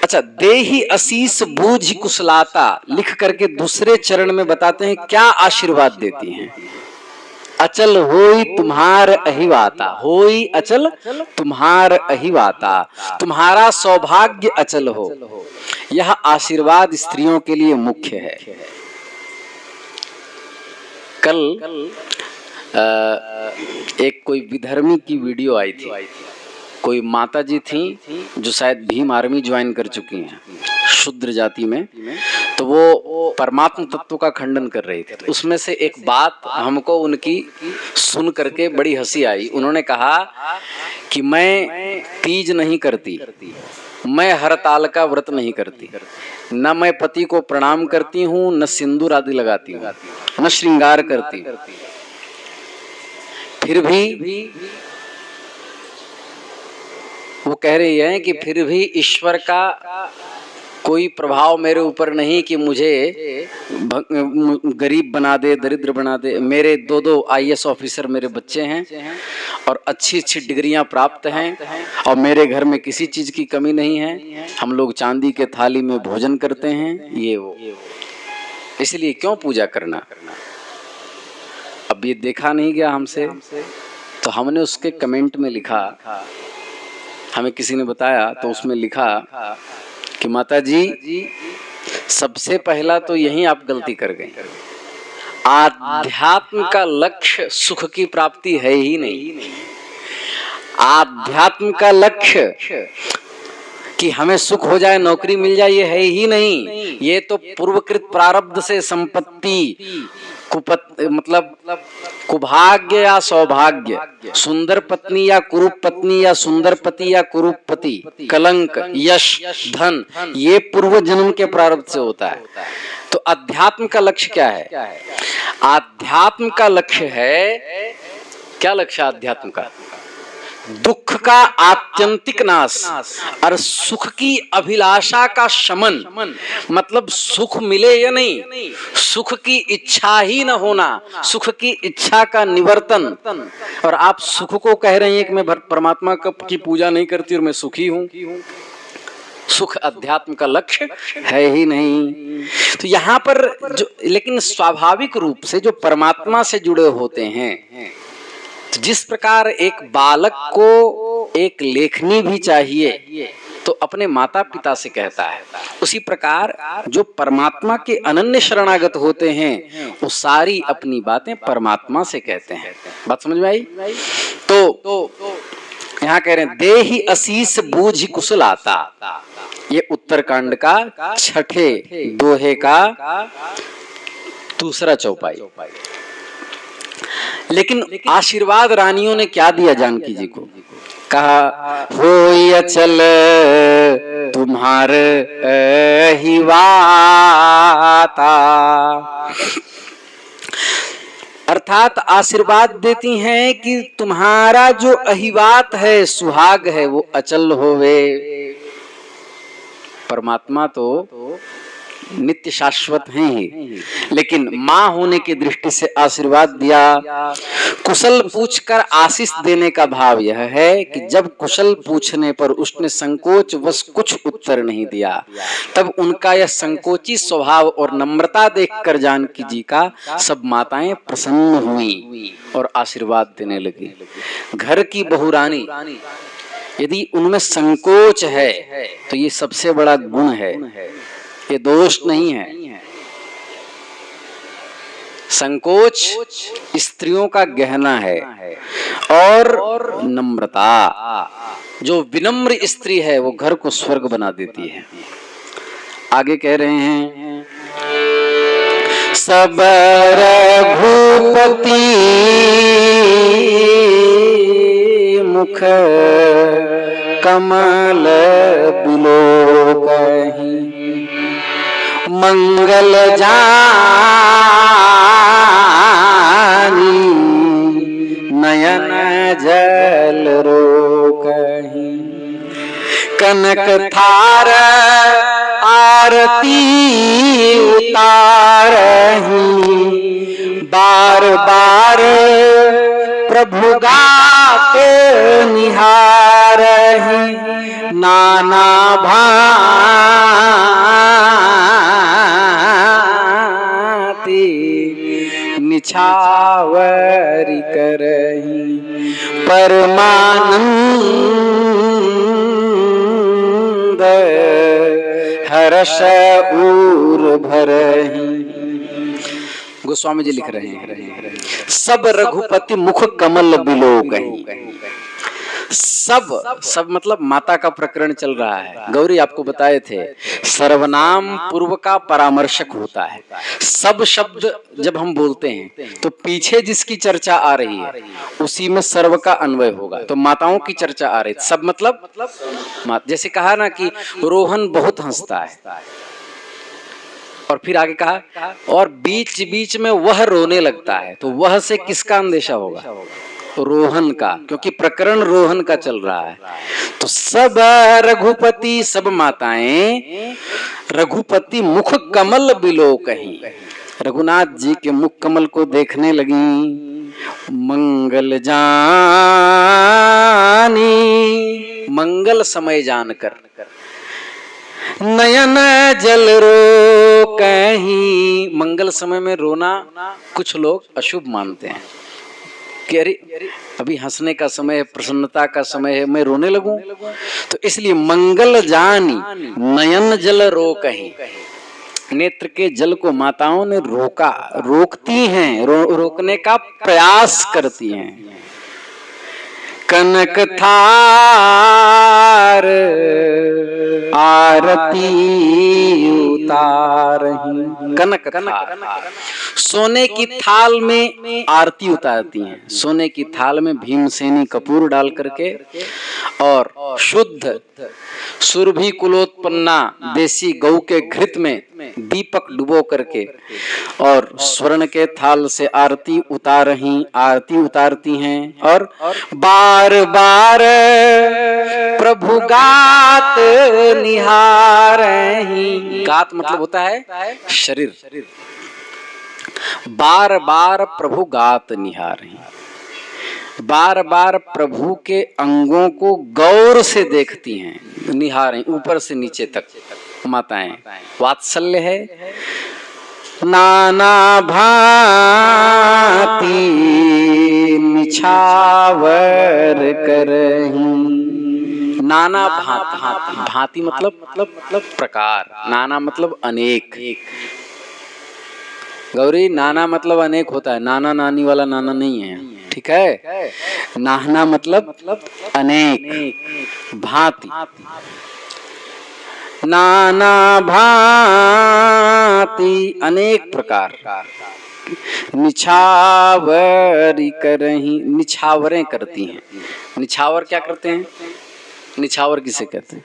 अच्छा, देहि आशीष बूझ कुशलाता लिख करके दूसरे चरण में बताते हैं क्या आशीर्वाद देती हैं। अचल होई तुम्हार अहिवाता, होई अचल तुम्हार अहिवाता, तुम्हारा सौभाग्य अचल हो। यह आशीर्वाद स्त्रियों के लिए मुख्य है। कल एक कोई विधर्मी की वीडियो आई थी। कोई माता जी थी जो शायद भीम आर्मी ज्वाइन कर चुकी हैं, शूद्र जाति में। तो वो परमात्म तत्व का खंडन कर रही थी। तो उसमें से एक बात हमको उनकी सुन करके बड़ी हंसी आई। उन्होंने कहा कि मैं तीज नहीं करती, मैं हरताल का व्रत नहीं करती, न मैं पति को प्रणाम करती हूँ, न सिंदूर आदि लगाती हूँ, न श्रृंगार करती, फिर भी वो कह रही हैं कि फिर भी ईश्वर का कोई प्रभाव मेरे ऊपर नहीं कि मुझे गरीब बना दे, दरिद्र बना दे। मेरे 2 IAS ऑफिसर मेरे बच्चे हैं और अच्छी अच्छी डिग्रियां प्राप्त हैं और मेरे घर में किसी चीज की कमी नहीं है। हम लोग चांदी के थाली में भोजन करते हैं, ये वो, इसलिए क्यों पूजा करना। अब ये देखा नहीं गया हमसे, तो हमने उसके कमेंट में लिखा, हमें किसी ने बताया तो उसमें लिखा कि माता जी सबसे पहला तो यही आप गलती कर गए। आध्यात्म का लक्ष्य सुख की प्राप्ति है ही नहीं। आध्यात्म का लक्ष्य कि हमें सुख हो जाए, नौकरी मिल जाए, ये है ही नहीं। ये तो पूर्वकृत प्रारब्ध से संपत्ति, मतलब कुभाग्य या सौभाग्य, सुंदर पत्नी या कुरूप पत्नी या सुंदर पति या कुरूप पति, कलंक, यश, धन, ये पूर्व जन्म के प्रारब्ध से होता है। तो अध्यात्म का लक्ष्य क्या है? आध्यात्म का लक्ष्य है, क्या लक्ष्य अध्यात्म का? दुख का आत्यंतिक नाश और सुख की अभिलाषा का शमन। मतलब सुख मिले या नहीं, सुख की इच्छा ही न होना, सुख की इच्छा का निवर्तन। और आप सुख को कह रहे हैं कि मैं परमात्मा की पूजा नहीं करती और मैं सुखी हूं। सुख अध्यात्म का लक्ष्य है ही नहीं। तो यहाँ पर जो, लेकिन स्वाभाविक रूप से जो परमात्मा से जुड़े होते हैं, जिस प्रकार एक बालक को एक लेखनी भी चाहिए तो अपने माता पिता से कहता है, उसी प्रकार जो परमात्मा के अनन्य शरणागत होते हैं वो सारी अपनी बातें परमात्मा से कहते हैं। बात समझ में आई? तो यहाँ कह रहे हैं, देहि असीस बूझ कुशल आता। ये उत्तरकांड का 6ठे दोहे का दूसरा चौपाई। लेकिन आशीर्वाद रानियों ने क्या दिया जानकी जी को? कहा, होय अचल तुम्हार अहिवाता। अर्थात आशीर्वाद देती हैं कि तुम्हारा जो अहिवात है, सुहाग है, वो अचल होवे। परमात्मा तो नित्य शाश्वत हैं ही, लेकिन माँ होने की दृष्टि से आशीर्वाद दिया। कुशल पूछकर आशीष देने का भाव यह है कि जब कुशल पूछने पर उसने संकोच वश कुछ उत्तर नहीं दिया, तब उनका यह संकोची स्वभाव और नम्रता देखकर जानकी जी का सब माताएं प्रसन्न हुई और आशीर्वाद देने लगी। घर की बहुरानी यदि उनमें संकोच है तो ये सबसे बड़ा गुण है, ये दोष नहीं है। संकोच स्त्रियों का गहना है और नम्रता, जो विनम्र स्त्री है वो घर को स्वर्ग बना देती है। आगे कह रहे हैं, सब रघुपति मुख कमल बिलोकहि, मंगल जानी नयन जल रोकहि। कनक थार आरती उतारहि, बार बार प्रभु गाते निहारहि। नाना भांति निछावरी करहि, परमानंद हर्ष उर भरहि। गोस्वामी जी लिख रहे हैं, सब रघुपति मुख कमल बिलोकहि। सब मतलब माता का प्रकरण चल रहा है। गौरी आपको बताए थे, सर्वनाम पूर्व का परामर्शक होता है। सब शब्द जब हम बोलते हैं तो पीछे जिसकी चर्चा आ रही है उसी में सर्व का अन्वय होगा। तो माताओं की चर्चा आ रही, सब मतलब जैसे कहा ना कि रोहन बहुत हंसता है, और फिर आगे कहा और बीच बीच में वह रोने लगता है, तो वह से किसका अंदेशा होगा? रोहन का, क्योंकि प्रकरण रोहन का चल रहा है। तो सब रघुपति, सब माताएं रघुपति मुख कमल बिलो कहीं, रघुनाथ जी के मुख कमल को देखने लगी। मंगल जानी, मंगल समय जानकर, नयन जल रो कहीं। मंगल समय में रोना कुछ लोग अशुभ मानते हैं कि अरे अभी हंसने का समय है, प्रसन्नता का समय है, मैं रोने लगूं। तो इसलिए मंगल जानी नयन जल रो कहीं, नेत्र के जल को माताओं ने रोका, रोकती हैं, रोकने का प्रयास करती हैं। कनक थार आरती उतारही, कनक थार, सोने की थाल में आरती उतारती हैं। सोने की थाल में भीमसेनी कपूर डाल करके और शुद्ध सुरभि कुलोत्पन्ना देसी गौ के घृत में दीपक डुबो करके और स्वर्ण के थाल से आरती उतारती हैं। और बार बार प्रभु गात निहारहि, गात मतलब होता है शरीर, बार बार प्रभु गात निहारहि, बार बार प्रभु के अंगों को गौर से देखती हैं, निहारें ऊपर से नीचे तक माताएं। वात्सल्य है। नाना भांति निछावर करहीं, नाना भांति, भांति मतलब प्रकार, नाना मतलब अनेक। गौरी नाना मतलब अनेक होता है, नाना नानी वाला नाना नहीं है, ठीक है। नाना मतलब अनेक, भांति, नाना भांति अनेक प्रकार, निछावरी करहीं, निछावरें करती हैं। निछावर क्या करते हैं? निछावर किसे कहते हैं?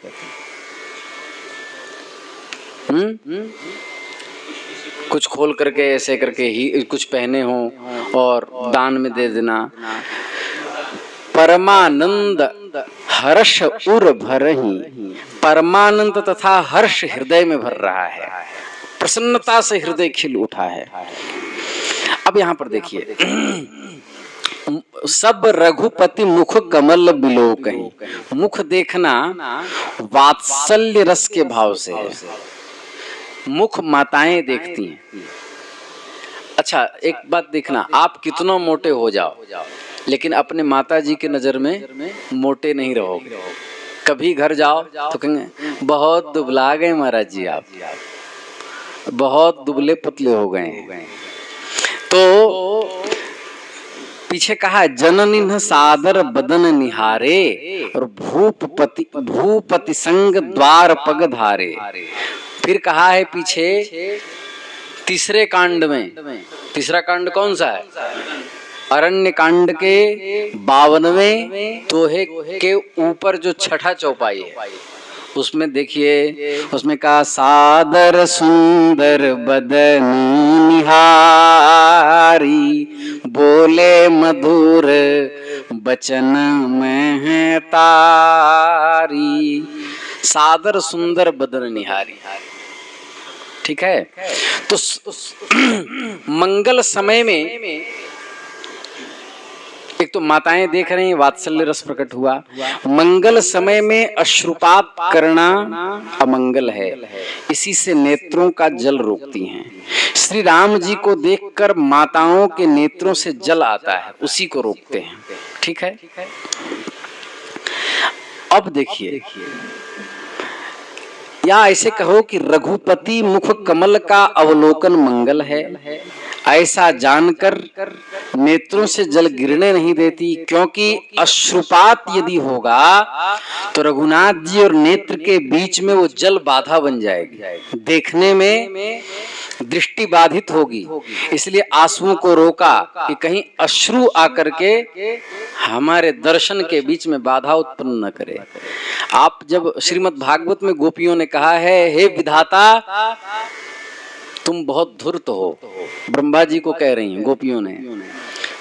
कुछ खोल करके ऐसे करके ही कुछ पहने हो और दान में दे देना। परमानंद हर्ष उर भरहीं, परमानंद तथा हर्ष हृदय में भर रहा है, प्रसन्नता से हृदय खिल उठा है। अब यहाँ पर देखिए, सब रघुपति मुख कमल बिलो कहीं, मुख देखना वात्सल्य रस के भाव से है, मुख माताएं देखती हैं। अच्छा एक बात देखना, आप कितना मोटे हो जाओ लेकिन अपने माता जी के नजर में मोटे नहीं रहोगे। कभी घर जाओ तो कहेंगे बहुत दुबला गए महाराज जी, आप बहुत दुबले पतले हो गए हैं। तो पीछे कहा जननी न सादर बदन निहारे और भूपति संग द्वार पग धारे। फिर कहा है पीछे तीसरे कांड में, तीसरा कांड कौन सा है? अरण्य कांड के 52वें दोहे के ऊपर जो छठा चौपाई है उसमें देखिए, उसमें कहा सादर सुंदर बदन निहारी, बोले मधुर बचन में है तारी। सादर सुंदर बदन निहारी, ठीक है। तो मंगल समय में एक तो माताएं देख रही हैं, वात्सल्य रस प्रकट हुआ। मंगल समय में अश्रुपात करना अमंगल है, इसी से नेत्रों का जल रोकती हैं। श्री राम जी को देखकर माताओं के नेत्रों से जल आता है, उसी को रोकते हैं, ठीक है। अब देखिए, या ऐसे कहो कि रघुपति मुख कमल का अवलोकन मंगल है, ऐसा जानकर नेत्रों से जल गिरने नहीं देती, क्योंकि अश्रुपात यदि होगा तो रघुनाथ जी और नेत्र के बीच में वो जल बाधा बन जाएगी, देखने में दृष्टि बाधित होगी। इसलिए आंसुओं को रोका कि कहीं अश्रु आकर के हमारे दर्शन के बीच में बाधा उत्पन्न न करे। आप जब श्रीमद् भागवत में गोपियों ने कहा है, हे विधाता तुम बहुत धूर्त हो, ब्रह्मा जी को कह रही हैं गोपियों ने,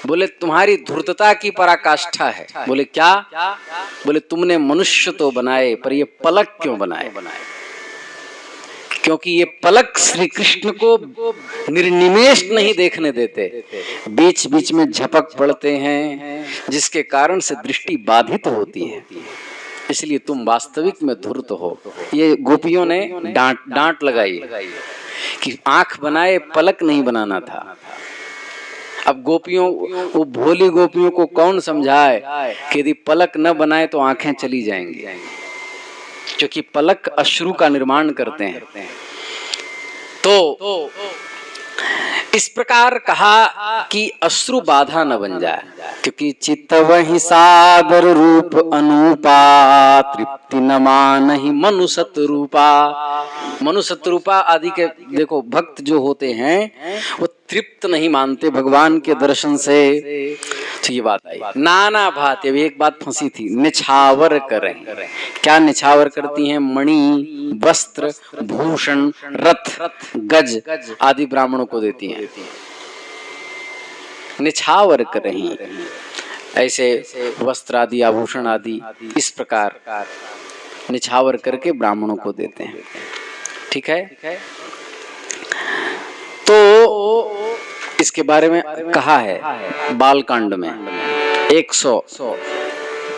बोले तुम्हारी धूर्तता की पराकाष्ठा है। बोले क्या? बोले तुमने मनुष्य तो बनाए पर ये पलक क्यों बनाए? क्योंकि ये पलक श्री कृष्ण को निर्निमेष नहीं देखने देते, बीच बीच में झपक पड़ते हैं, जिसके कारण से दृष्टि बाधित होती है। इसलिए तुम वास्तविक में धूर्त हो। ये गोपियों ने डांट लगाई कि आंख बनाए पलक नहीं बनाना था। अब गोपियों, वो भोली गोपियों को कौन समझाए कि यदि पलक न बनाए तो आंखें चली जाएंगी, क्योंकि पलक अश्रु का निर्माण करते हैं। तो इस प्रकार कहा कि अश्रु बाधा न बन जाए, क्योंकि चित्त वही सागर रूप अनूपा, तृप्ति न मानहि मनुसत रूपा। मनुसत रूपा आदि के देखो भक्त जो होते हैं वो तृप्त नहीं मानते भगवान के दर्शन से। तो ये बात आई। नाना भांति, अभी एक बात फंसी थी, निछावर करें। क्या निछावर करती हैं? मणि, वस्त्र, भूषण, रथ, गज आदि ब्राह्मणों को देती हैं। निछावर करें, ऐसे वस्त्र आदि, आभूषण आदि इस प्रकार निछावर करके ब्राह्मणों को देते हैं। ठीक है। तो इसके बारे में कहा है बालकांड में 100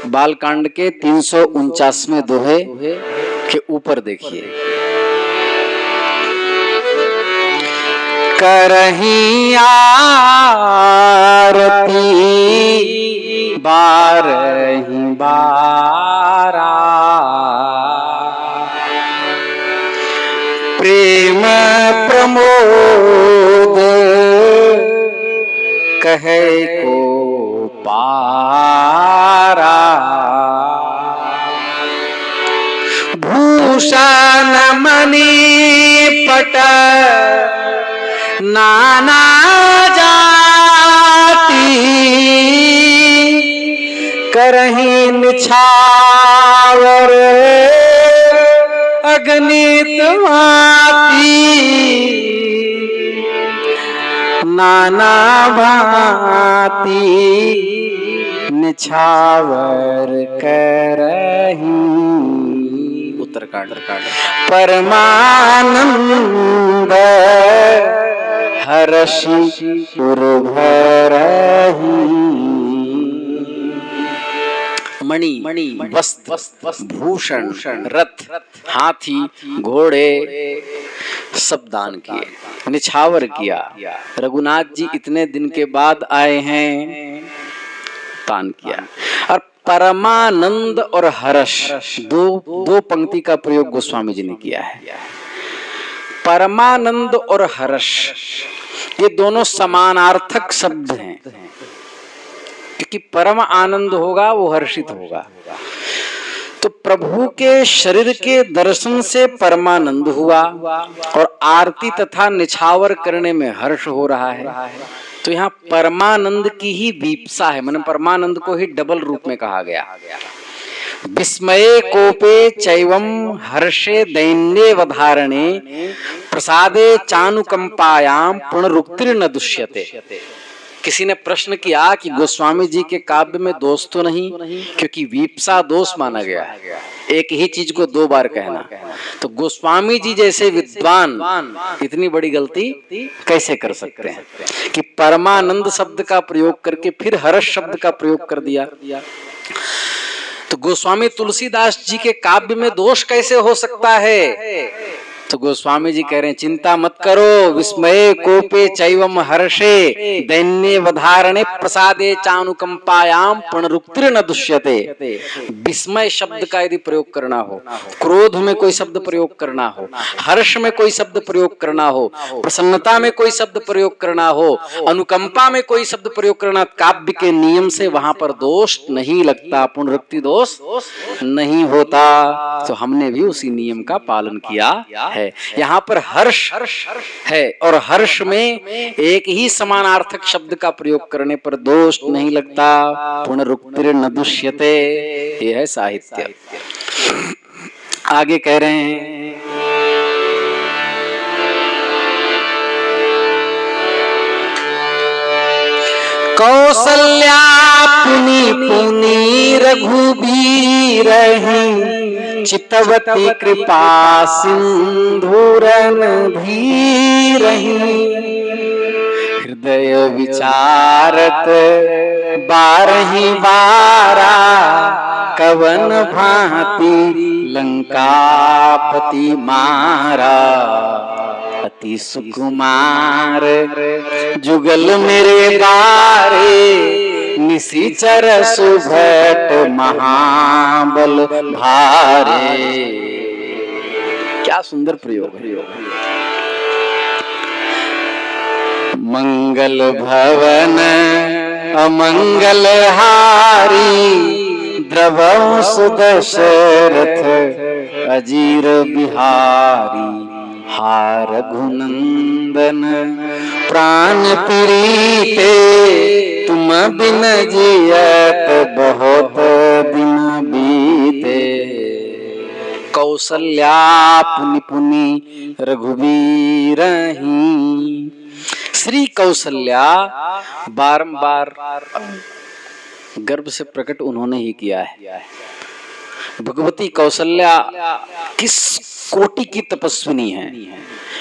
बालकांड के 349वें दोहे के ऊपर देखिए। करही आरती बारही बारा, प्रेम प्रमोद कहे को पारा, भूषण मणि पट नाना जाति, करही निछावर अगणित भांति, नाना भांति निछावर करही। उत्तरकांड। परमानंद हर्षि उर्भरहि, मणि, वस्त्र, भूषण, रथ, हाथी, घोड़े सब दान किए, निछावर किया। रघुनाथ जी इतने दिन के बाद आए हैं, दान किया। और परमानंद और हर्ष दो पंक्ति का प्रयोग गोस्वामी जी ने किया है। परमानंद और हर्ष ये दोनों समानार्थक शब्द हैं, क्योंकि परम आनंद होगा वो हर्षित होगा। तो प्रभु के शरीर के दर्शन से परमानंद हुआ और आरती तथा निछावर करने में हर्ष हो रहा है। तो यहाँ परमानंद की ही वीप्सा है, माने परमानंद को ही डबल रूप में कहा गया। विस्मये कोपे चैवम हर्षे दैन्ये वधारणे, प्रसादे चानुकंपायाम पुनरुक्तिर्न दुष्यते। किसी ने प्रश्न किया कि गोस्वामी जी के काव्य में दोष तो नहीं, क्योंकि वीप्सा दोष माना गया है, एक ही चीज को दो बार कहना। तो गोस्वामी जी जैसे विद्वान इतनी बड़ी गलती कैसे कर सकते हैं कि परमानंद शब्द का प्रयोग करके फिर हर्ष शब्द का प्रयोग कर दिया। तो गोस्वामी तुलसीदास जी के काव्य में दोष कैसे हो सकता है? तो गोस्वामी जी कह रहे हैं चिंता मत करो, विस्मये कोपे चैवम हर्षे दैन्ये वधारणे प्रसादे चानुकंपायाम पुनरुक्तिर्न दुष्यते। विस्मय शब्द का यदि प्रयोग करना हो, क्रोध में कोई शब्द प्रयोग करना हो, हर्ष में कोई शब्द प्रयोग करना हो, प्रसन्नता में कोई शब्द प्रयोग करना हो, अनुकंपा में कोई शब्द प्रयोग करना, काव्य के नियम से वहां पर दोष नहीं लगता, पुनरुक्ति दोष नहीं होता। तो हमने भी उसी नियम का पालन किया है। यहाँ पर हर्ष है और हर्ष में एक ही समानार्थक शब्द का प्रयोग करने पर दोष नहीं लगता, पुनरुक्तिर्न दुष्यते। ये है साहित्य। आगे कह रहे हैं कौसल्या पुनि पुनि रघुबीर ही, चितवती कृपा सिंधुरन धीरहि। हृदय विचारत बारहि बारा, कवन भांति लंकापति मारा। अति सुकुमार जुगल मेरे बारे, निशिचर सुभट महाबल भारे। क्या सुंदर प्रयोग है। मंगल भवन अमंगल हारी, द्रवं सुदशरथ अजीर बिहारी। हार रघुनंदन प्राण प्रीते, तुम बिन जियत बहुत दिन बीते। कौसल्या पुनि पुनि रघुबीरहि। श्री कौसल्या बारंबार गर्भ से प्रकट उन्होंने ही किया है। भगवती कौसल्या किस कोटि की तपस्विनी है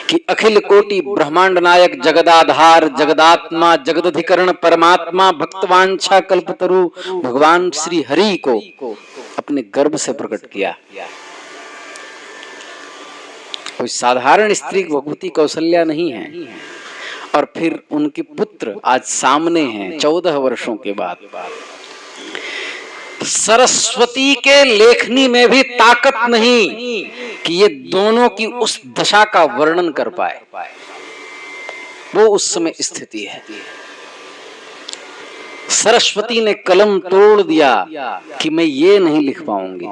कि अखिल कोटि ब्रह्मांड नायक जगदाधार जगदात्मा जगदधिकरण परमात्मा भक्तवांछा कल्पतरु भगवान श्री हरि को अपने गर्भ से प्रकट किया। कोई साधारण स्त्री भगवती कौसल्या नहीं है। और फिर उनके पुत्र आज सामने हैं 14 वर्षों के बाद। सरस्वती के लेखनी में भी ताकत नहीं कि ये दोनों की उस दशा का वर्णन कर पाए। वो उस समय स्थिति है। सरस्वती ने कलम तोड़ दिया कि मैं ये नहीं लिख पाऊंगी।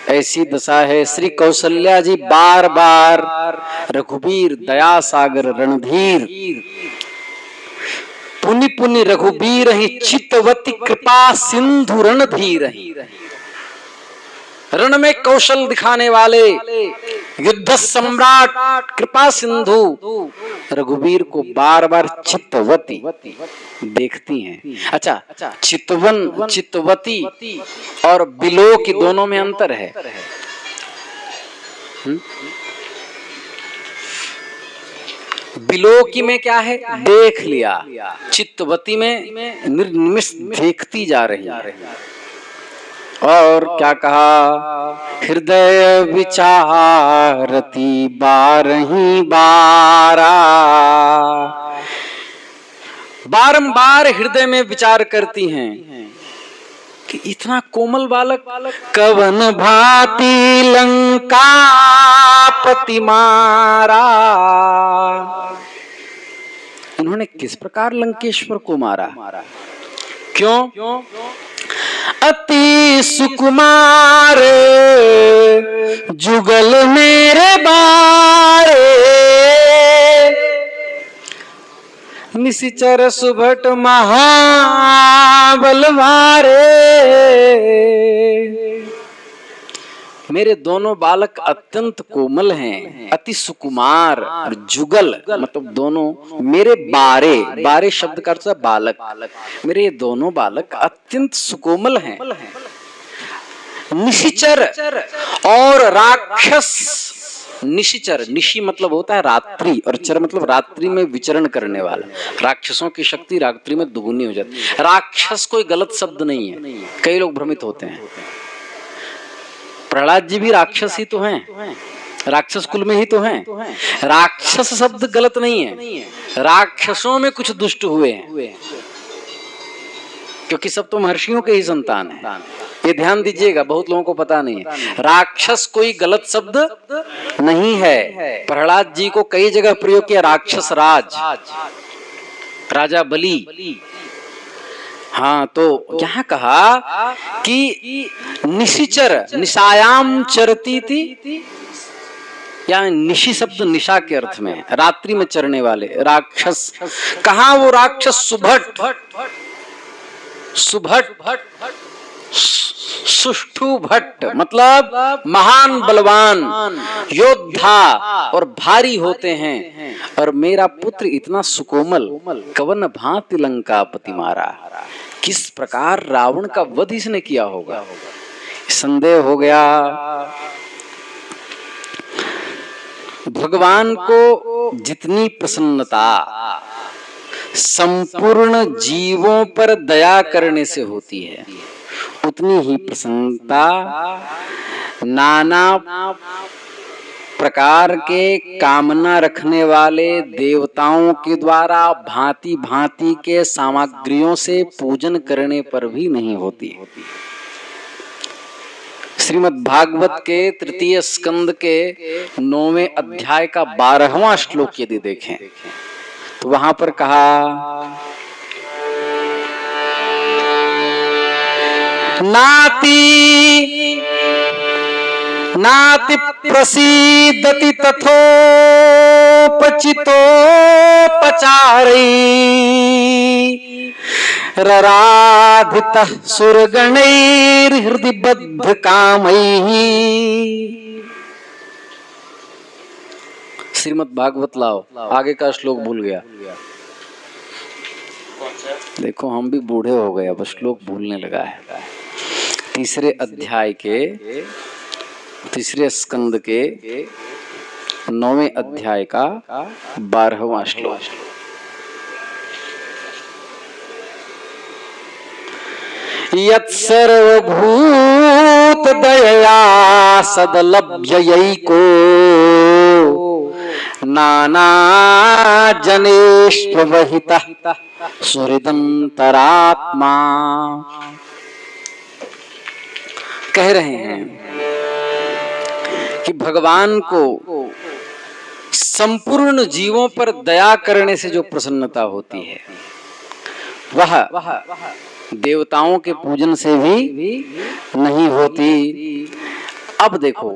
ऐसी दशा है। श्री कौसल्या जी बार बार रघुबीर दया सागर रणधीर, पुनि पुनि रघुबीर ही, चितवती कृपा सिंधु रणधीर ही। रण में कौशल दिखाने वाले युद्ध सम्राट कृपा सिंधु रघुबीर को बार बार चितवती देखती हैं। अच्छा, चितवन चितवती और बिलो की दोनों में अंतर है। बिलोकी में क्या है? देख लिया। चितवती में निर्निमिष देखती जा रही है। और क्या कहा? हृदय विचारती बारही बारा। बारंबार हृदय में विचार करती हैं कि इतना कोमल बालक कवन भांति लंकापति मारा। इन्होंने किस प्रकार लंकेश्वर को मारा? क्यों? अति सुकुमार जुगल मेरे बारे, निशिचर सुभट महाबलवारे। मेरे दोनों बालक अत्यंत कोमल हैं, अति सुकुमार और जुगल मतलब दोनों मेरे बारे। बारे शब्द का अर्थ है बालक। मेरे ये दोनों बालक अत्यंत सुकोमल हैं। निशिचर और राक्षस। निशिचर, निशि मतलब होता है रात्रि और चर मतलब रात्रि में विचरण करने वाला। राक्षसों की शक्ति रात्रि में दुगुनी हो जाती है। राक्षस कोई गलत शब्द नहीं है, कई लोग भ्रमित होते हैं। प्रहलाद जी भी राक्षस ही तो हैं, राक्षस कुल में ही तो हैं। राक्षस शब्द गलत नहीं है, राक्षसों में कुछ दुष्ट हुए हैं, क्योंकि सब तो महर्षियों के ही संतान हैं। ये ध्यान दीजिएगा, बहुत लोगों को पता नहीं है। राक्षस कोई गलत शब्द नहीं है। प्रहलाद जी को कई जगह प्रयोग किया राक्षस राज, राजा बलि। हाँ, तो यहाँ कहा कि निशिचर, निशायाम चरती थी, या निशि शब्द निशा के अर्थ में, रात्रि में चरने वाले राक्षस। कहाँ वो राक्षस? सुभट। सुभट सुष्ठु भट्ट मतलब महान बलवान योद्धा और भारी होते हैं, और मेरा पुत्र इतना सुकोमल, कवन भांति लंकापति मारा। किस प्रकार रावण का वध इसने किया होगा, संदेह हो गया। भगवान को जितनी प्रसन्नता संपूर्ण जीवों पर दया करने से होती है, उतनी ही प्रसन्नता नाना प्रकार के कामना रखने वाले देवताओं के द्वारा भांति भांति के सामग्रियों से पूजन करने पर भी नहीं होती। श्रीमद् भागवत के तृतीय स्कंद के 9वें अध्याय का 12वां श्लोक यदि देखें तो वहां पर कहा, नाति प्रसीदति तथोपचितोपचारै रराधितः सुरगणैर्हृदि बद्ध कामैः। श्रीमद् भागवत लाओ, आगे का श्लोक भूल गया। देखो हम भी बूढ़े हो गए, अब श्लोक भूलने लगा है। तीसरे अध्याय के तीसरे स्कंद के 9वें अध्याय का 12वां श्लोक। यत्सर्वभूत दयया सदलभ्ययैको नाना जनेष्वहितः सुहृदंतरात्मा। कह रहे हैं कि भगवान को संपूर्ण जीवों पर दया करने से जो प्रसन्नता होती है, वह देवताओं के पूजन से भी नहीं होती। अब देखो,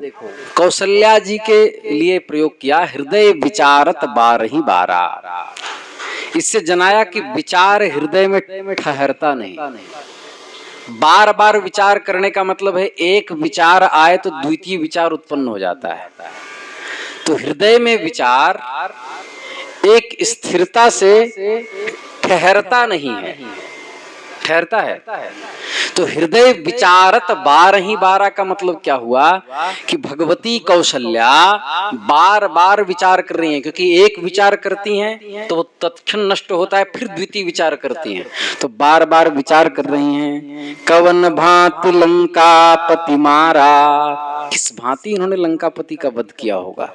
कौशल्या जी के लिए प्रयोग किया, हृदय विचारत बारही बारा। इससे जनाया कि विचार हृदय में ठहरता नहीं। बार बार विचार करने का मतलब है एक विचार आए तो द्वितीय विचार उत्पन्न हो जाता है। तो हृदय में विचार एक स्थिरता से ठहरता नहीं है, ठहरता है। तो हृदय विचारत बारही बारा का मतलब क्या हुआ कि भगवती कौशल्या बार बार विचार कर रही हैं, क्योंकि एक विचार करती हैं तो वो तत्क्षण नष्ट होता है, फिर द्वितीय विचार करती हैं, तो बार बार विचार कर रही हैं। कवन भांति लंकापति मारा, किस भांति इन्होंने लंकापति का वध किया होगा।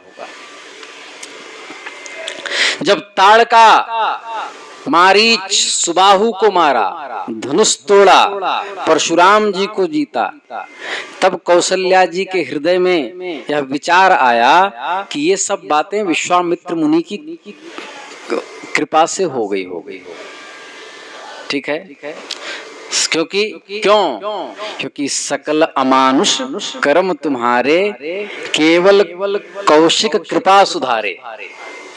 जब ताड़का मारीच सुबाहु को मारा, धनुष तोड़ा, परशुराम जी को जीता, तब कौशल्या जी के हृदय में यह विचार आया कि ये सब बातें विश्वामित्र मुनि की कृपा से हो गई। ठीक है, क्योंकि सकल अमानुष कर्म तुम्हारे, केवल कौशिक कृपा सुधारे।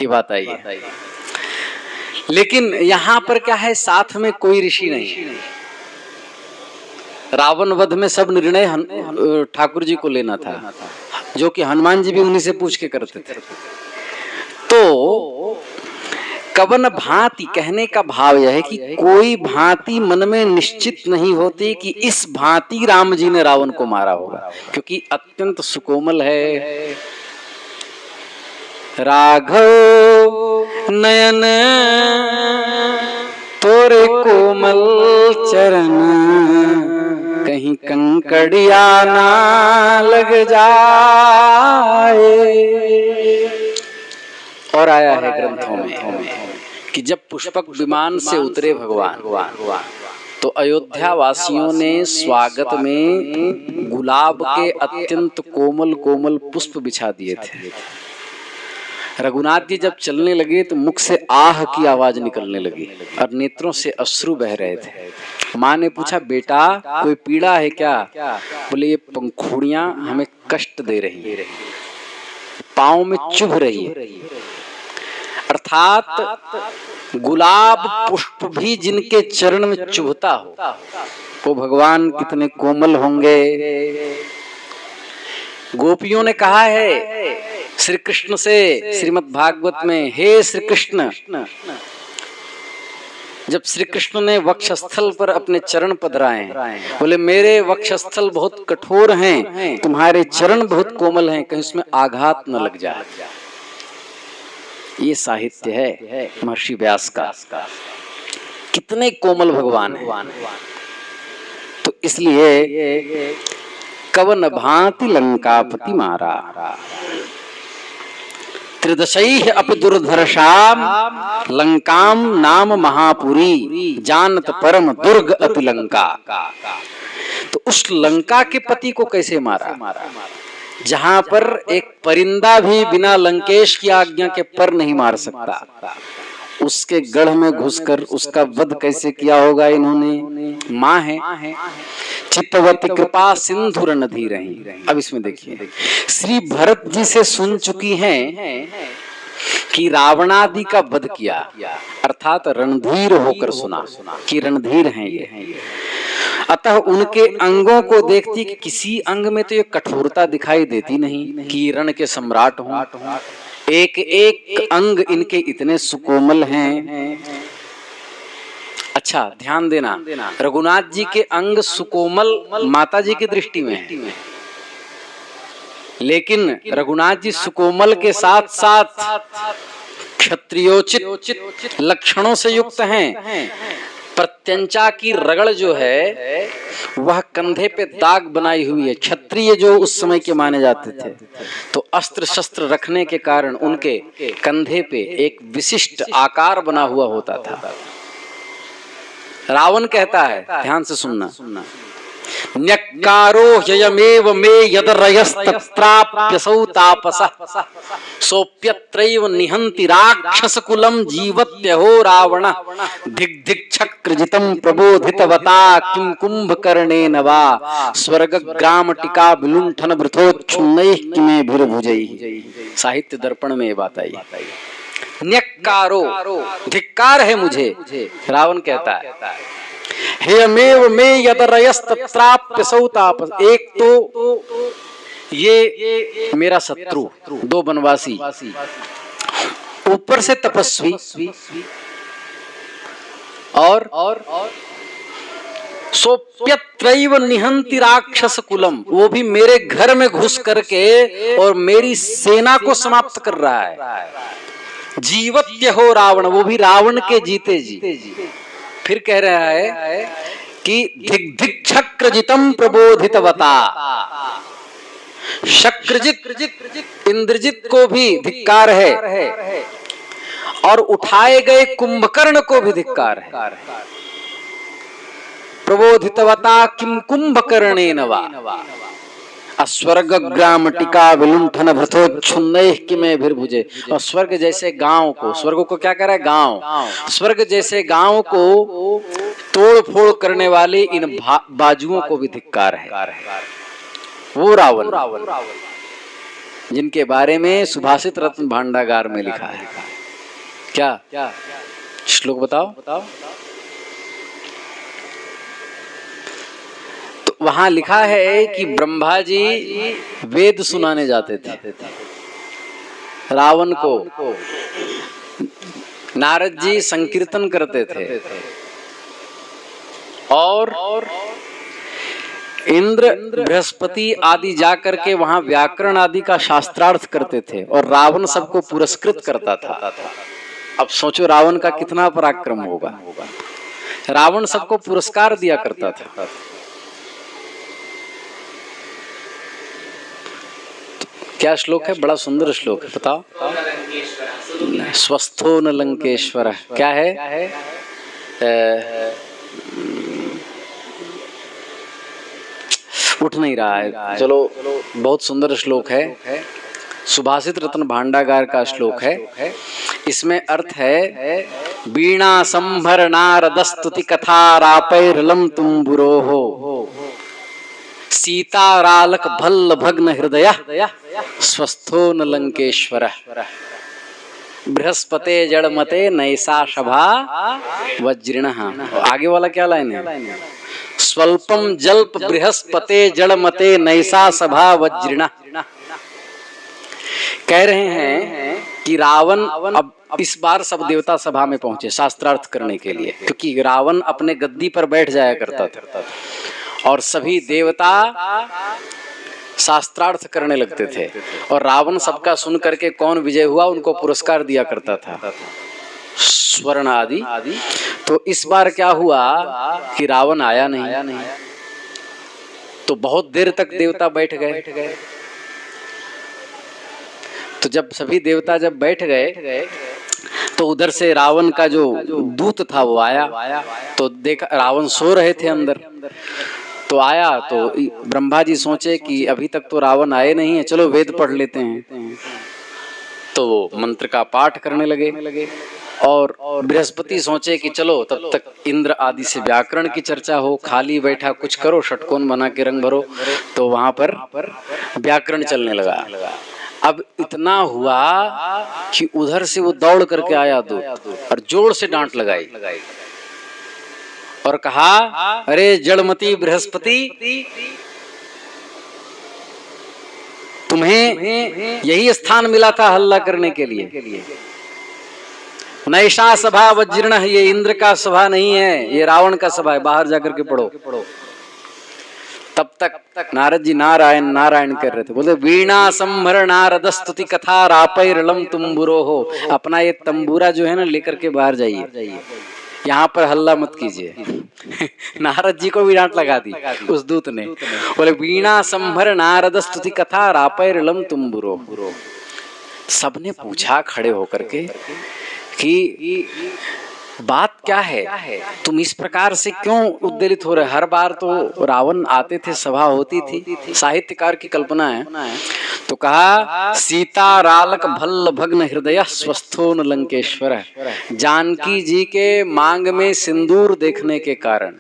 ये बात आई है। लेकिन यहाँ पर क्या है, साथ में कोई ऋषि नहीं। रावण वध में सब निर्णय ठाकुर जी को लेना था, जो कि हनुमान जी भी उन्हीं से पूछ के करते थे। तो कवन भांति कहने का भाव यह है कि कोई भांति मन में निश्चित नहीं होती कि इस भांति राम जी ने रावण को मारा होगा, क्योंकि अत्यंत सुकोमल है। राघव नयन तोरे कोमल चरण, कहीं कंकड़िया ना लग जाए। और आया है ग्रंथों में कि जब पुष्पक विमान से उतरे भगवान, तो अयोध्या वासियों ने स्वागत में गुलाब के अत्यंत कोमल कोमल पुष्प बिछा दिए थे। रघुनाथ जी जब चलने लगे तो मुख से आह की आवाज निकलने लगी और नेत्रों से अश्रु बह रहे थे। माँ ने पूछा, बेटा कोई पीड़ा है क्या? बोले, ये पंखुड़ियां हमें कष्ट दे रही है, पाँव में चुभ रही है। अर्थात गुलाब पुष्प भी जिनके चरण में चुभता हो, वो भगवान कितने कोमल होंगे। गोपियों ने कहा है श्री कृष्ण से श्रीमद् भागवत में, हे श्री कृष्ण, जब श्री कृष्ण ने वक्षस्थल पर अपने चरण पधराए, बोले मेरे वक्षस्थल बहुत कठोर हैं, तुम्हारे चरण बहुत कोमल हैं, कहीं उसमें आघात न लग जाए। ये साहित्य है महर्षि व्यास का। कितने कोमल भगवान हैं। तो इसलिए कवन भांति लंकापति मारा, त्रिदशैः अपि दुर्धर्षाम लंकाम नाम महापुरी, जानत परम दुर्ग अति लंका। तो उस लंका के पति को कैसे मारा, जहां पर एक परिंदा भी बिना लंकेश की आज्ञा के पर नहीं मार सकता, उसके गढ़ में घुसकर उसका वध कैसे किया होगा इन्होंने। माँ है चित्तवती कृपा सिंधुर नदी रही। अब इसमें देखिए, श्री भरत जी से सुन चुकी हैं कि रावणादि का वध किया, अर्थात रणधीर होकर सुना कि रणधीर हैं ये। अतः उनके अंगों को देखती कि किसी अंग में तो ये कठोरता दिखाई देती नहीं कि रण के सम्राट हों। एक एक अंग इनके इतने सुकोमल हैं। अच्छा ध्यान देना, रघुनाथ जी के अंग सुकोमल माता जी की दृष्टि में है, लेकिन रघुनाथ जी सुकोमल के साथ साथ क्षत्रियोचित लक्षणों से युक्त हैं। प्रत्यंचा की रगड़ जो है वह कंधे पे दाग बनाई हुई है। क्षत्रिय जो उस समय के माने जाते थे, तो अस्त्र शस्त्र रखने के कारण उनके कंधे पे एक विशिष्ट आकार बना हुआ होता था। रावण कहता है, ध्यान से सुनना, न्यक्कारो ह्ययमेव मे यदरयस्तत्राप्यसौ तापसः सोप्यत्रैव निहन्ति राक्षसकुलं जीवत्यहो रावण दिग्दिग्छक्रजितं प्रबोधितवता किं कुंभकर्णेन वा स्वर्गग्रामटिका विलुण्ठन वृथोच्छुन्नैः किमेभिर्भुजैः। साहित्य दर्पण में ये बात आई। न्यक्कारो, धिक्कार है मुझे, रावण कहता है, हेयमेव मे यदरयस्तत्राप्यसौ तापस। एक तो ये मेरा शत्रु, दो वनवासी, ऊपर से तपस्वी, और सोप्यत्रैव निहन्ति राक्षस कुलम, वो भी मेरे घर में घुस करके और मेरी सेना को समाप्त कर रहा है। जीवत्य हो रावण, वो भी रावण के जीते जी। फिर कह रहा है कि दिग्दिक्षक्रजितम प्रबोधितवता, शक्रजित इंद्रजित को भी धिक्कार है और उठाए गए कुंभकर्ण को भी धिक्कार है। प्रबोधितवता किम कुंभकर्णेन वा स्वर्गग्रामटिका विलुण्ठन भृथोच्छुन्नैः किमेभिर्भुजे। और स्वर्ग जैसे गांव को, स्वर्ग को क्या कह रहा है, गांव, स्वर्ग जैसे गांव को तोड़ फोड़ करने वाले इन बाजुओं को भी धिक्कार है। वो रावण जिनके बारे में सुभाषित रत्न भांडागार में लिखा है। क्या श्लोक बताओ। वहां लिखा है कि ब्रह्मा जी वेद सुनाने जाते थे रावण को, नारद जी संकीर्तन करते थे, और इंद्र बृहस्पति आदि जाकर के वहां व्याकरण आदि का शास्त्रार्थ करते थे, और रावण सबको पुरस्कृत करता था। अब सोचो रावण का कितना पराक्रम होगा। रावण सबको पुरस्कार दिया करता था। क्या श्लोक है, बड़ा सुंदर श्लोक है, बताओ। स्वस्थो न लंकेश्वर, क्या है, उठ नहीं रहा है, चलो बहुत सुंदर श्लोक है, सुभाषित रत्न भांडागार का श्लोक है। इसमें अर्थ है, वीणा संभर नारद स्तुति कथा रापैर्लम तुम्बुरो हो सीतारालक भल्ल भग्न हृदय स्वस्थो न लंकेश्वर। बृहस्पते जड़मते नैसा सभा वज्रिण। आगे वाला क्या लाइन है? स्वल्पम जल्प बृहस्पते जड़मते नैसा सभा वज्रिण। कह रहे हैं कि रावण अब इस बार सब देवता सभा में पहुंचे शास्त्रार्थ करने के लिए, क्योंकि रावण अपने गद्दी पर बैठ जाया करता था और सभी देवता शास्त्रार्थ करने लगते थे और रावण सबका सुन करके कौन विजय हुआ उनको पुरस्कार दिया करता था, स्वर्ण आदि। तो इस बार क्या हुआ कि रावण आया नहीं, तो बहुत देर तक देवता बैठ गए। तो जब सभी देवता जब बैठ गए तो उधर से रावण का जो दूत था वो आया, तो देखा रावण सो रहे थे अंदर। तो आया तो ब्रह्मा जी सोचे कि अभी तक तो रावण आए नहीं है, चलो वेद पढ़ लेते हैं। तो वो मंत्र का पाठ करने लगे और बृहस्पति सोचे कि चलो तब तक इंद्र आदि से व्याकरण की चर्चा हो, खाली बैठा कुछ करो, षटकोण बना के रंग भरो। तो वहां पर व्याकरण चलने लगा। अब इतना हुआ कि उधर से वो दौड़ करके आया दूत और जोर से डांट लगाई और कहा, अरे जड़मती बृहस्पति, तुम्हें यही स्थान मिला था हल्ला करने के लिए। नैषा सभा वज्रिण, ये इंद्र का सभा नहीं है, ये रावण का सभा है, बाहर जाकर के पढ़ो। तब तक नारद जी नारायण नारायण कर रहे थे। बोले वीणा संभर नारद स्तुति कथा रापैरलम तुम्बुरो हो। अपना ये तंबूरा जो है ना लेकर के बाहर जाइए, यहाँ पर हल्ला मत कीजिए। नारद जी को भी डांट लगा दी उस दूत ने। बोले वीणा संभर नारद स्तुति कथा रापैरलम तुम्बुरो। सबने पूछा खड़े होकर के कि बात क्या है, तुम इस प्रकार से क्यों उद्वेलित हो रहे? हर बार तो रावण आते थे, सभा होती थी, साहित्यकार की कल्पना है। तो कहा, सीता रालक भल्ल भग्न हृदय स्वस्थो न लंकेश्वर। जानकी जी के मांग में सिंदूर देखने के कारण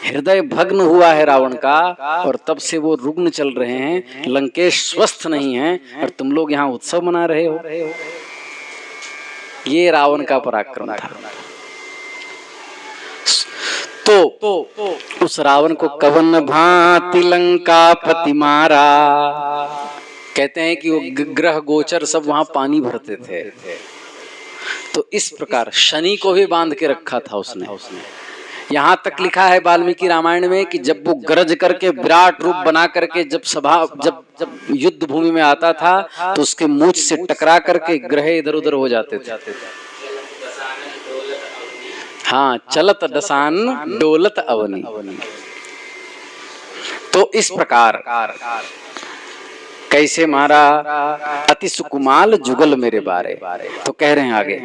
हृदय भग्न हुआ है रावण का, और तब से वो रुग्ण चल रहे हैं, लंकेश स्वस्थ नहीं है, और तुम लोग यहाँ उत्सव मना रहे हो। ये रावण का पराक्रम था। तो उस रावण को कवन भांति लंका पति मारा। कहते हैं कि वो ग्रह गोचर सब वहां पानी भरते थे। तो इस प्रकार शनि को भी बांध के रखा था उसने। यहाँ तक लिखा है वाल्मीकि रामायण में कि जब वो गरज करके विराट रूप बना करके जब युद्ध भूमि में आता था तो उसके मूंछ से टकरा करके ग्रह इधर उधर हो जाते थे। हाँ, चलत दसान डोलत अवनी। तो इस प्रकार कैसे मारा, अति सुकुमाल जुगल मेरे बारे। तो कह रहे हैं आगे,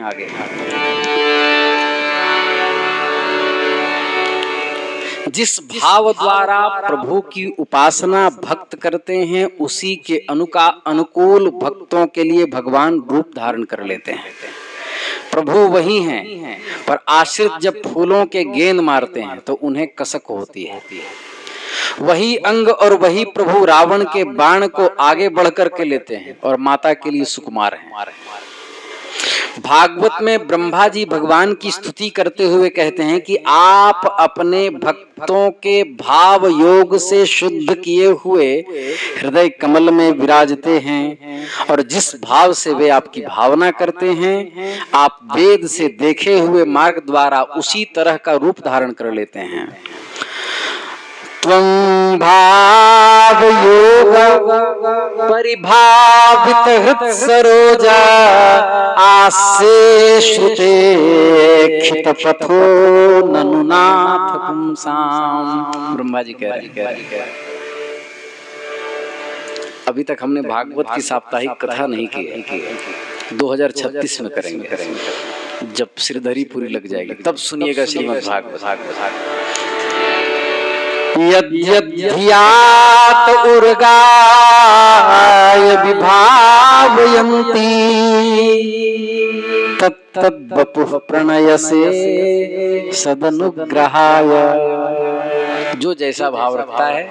जिस भाव द्वारा प्रभु की उपासना भक्त करते हैं उसी के अनुकूल भक्तों के लिए भगवान रूप धारण कर लेते हैं। प्रभु वही हैं, पर आश्रित जब फूलों के गेंद मारते हैं तो उन्हें कसक होती है। वही अंग और वही प्रभु रावण के बाण को आगे बढ़ करके लेते हैं और माता के लिए सुकुमार हैं। भागवत में ब्रह्मा जी भगवान की स्तुति करते हुए कहते हैं कि आप अपने भक्तों के भाव योग से शुद्ध किए हुए हृदय कमल में विराजते हैं, और जिस भाव से वे आपकी भावना करते हैं आप वेद से देखे हुए मार्ग द्वारा उसी तरह का रूप धारण कर लेते हैं। त्वं भाव योग परिभावित हृत सरोजा आसे श्रुते खित पथो ननुनाथ पुंसाम। ब्रह्मा जी कह रहे हैं। अभी तक हमने भागवत की साप्ताहिक कथा नहीं की, 2036 में करेंगे जब श्रीधरी पूरी लग जाएगी, तब सुनिएगा श्रीमद् भागवत। यद्यद्धियात उर्गाय विभावयन्ति तत्तद्वपुः प्रणयसे सदनुग्रहाय। जो जैसा भाव रखता है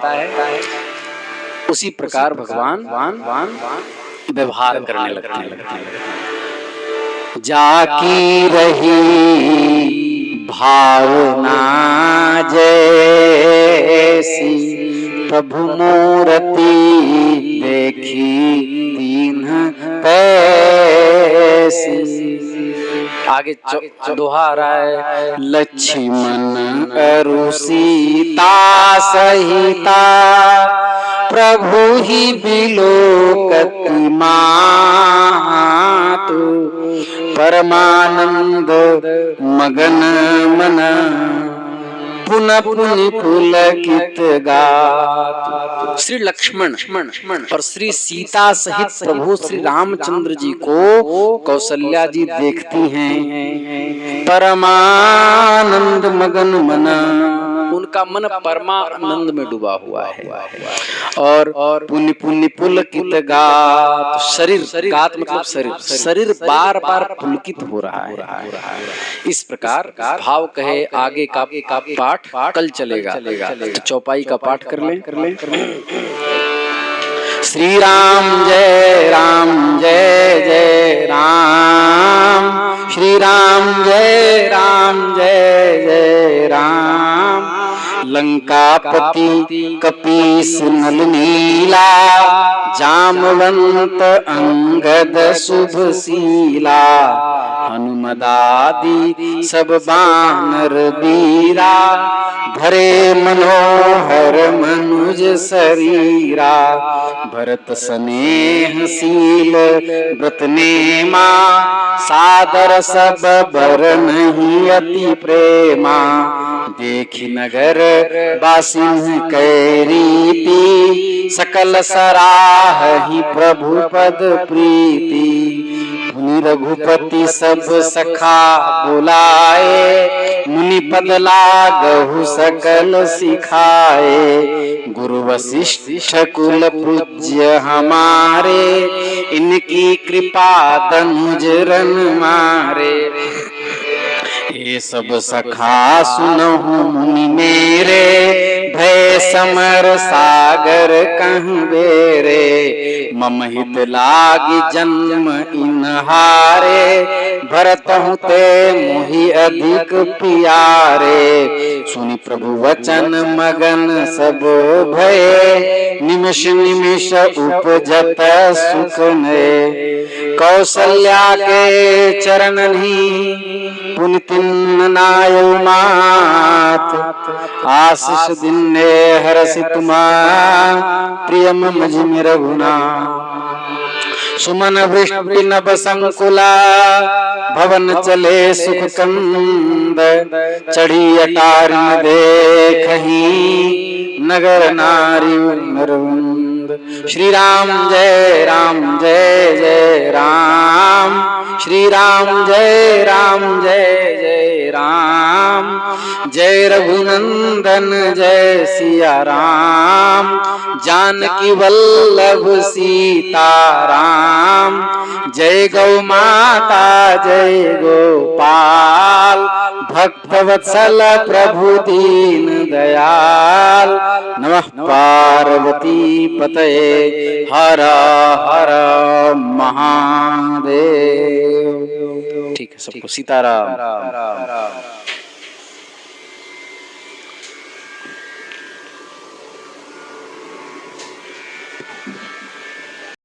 उसी प्रकार भगवान व्यवहार करने लगते हैं। जाकी रही भावना जैसी, प्रभु मूर्ति देखी दीन पैसी। आगे दोहा आ रहा है, लक्ष्मण अरु सीता सहिता, प्रभु ही बिलोकति मातु, परमानंद मगन मन, पुनः पुनि पुलकित गात। श्री लक्ष्मण और श्री सीता सहित प्रभु श्री रामचंद्र जी को कौशल्या जी देखती हैं। परमानंद मगन मन, उनका मन परमानंद में डूबा हुआ है। और पुनि पुनि पुलकित गात, शरीर, गात मतलब शरीर, शरीर बार बार पुलकित हो रहा है। इस प्रकार भाव कहे आगे का पाठ कल चलेगा, तो चौपाई का पाठ कर लें। श्री राम जय जय राम, श्री राम जय जय राम। लंकापति कपीस नल नीला, जामवंत अंगद शुभ शीला, हनुमदादि सब बानर वीरा, धरे मनोहर मनुज शरीरा। भरत स्नेहशील व्रत नेमा, सादर सब बर नहीं अति प्रेमा। देखी नगर बासिन कैरीति, सकल सराहहि प्रभु पद प्रीति। मुनि रघुपति सब सखा बुलाए, मुनि पद लागहु सकल सिखाए। गुरु वशिष्ठ कुल पूज्य हमारे, इनकी कृपा तनुज रन मारे। ये सब सखा सुनहु मुनि मेरे, भय समर सागर कहूँ बेरे। मम हित लागी जन्म इनहारे, भरतहु ते मोहि अधिक प्यारे। सुनि प्रभु वचन मगन सब भये, निमिष निमिष उपजत सुख नये। कौशल्या के चरणनि पुनि तिन्न नायो मात, आशीष दिन्ने हरषि तुमा, प्रिय मम जिमि रघुनाथ। सुमन वृष्टि नभ संकुला, भवन चले सुख कंद। चढ़ी अटारी देखहि, नगर नारी नरवंद। श्री राम जय जय राम, श्री राम जय जय राम। जय रघुनंदन जय सिया राम, जानकी वल्लभ सीता राम। जय गौ माता जय गोपाल, भक्त वत्सल प्रभु दीन दयाल। नमः पार्वती पतये, हर हर महादेव। ठीक है, सबको सीताराम।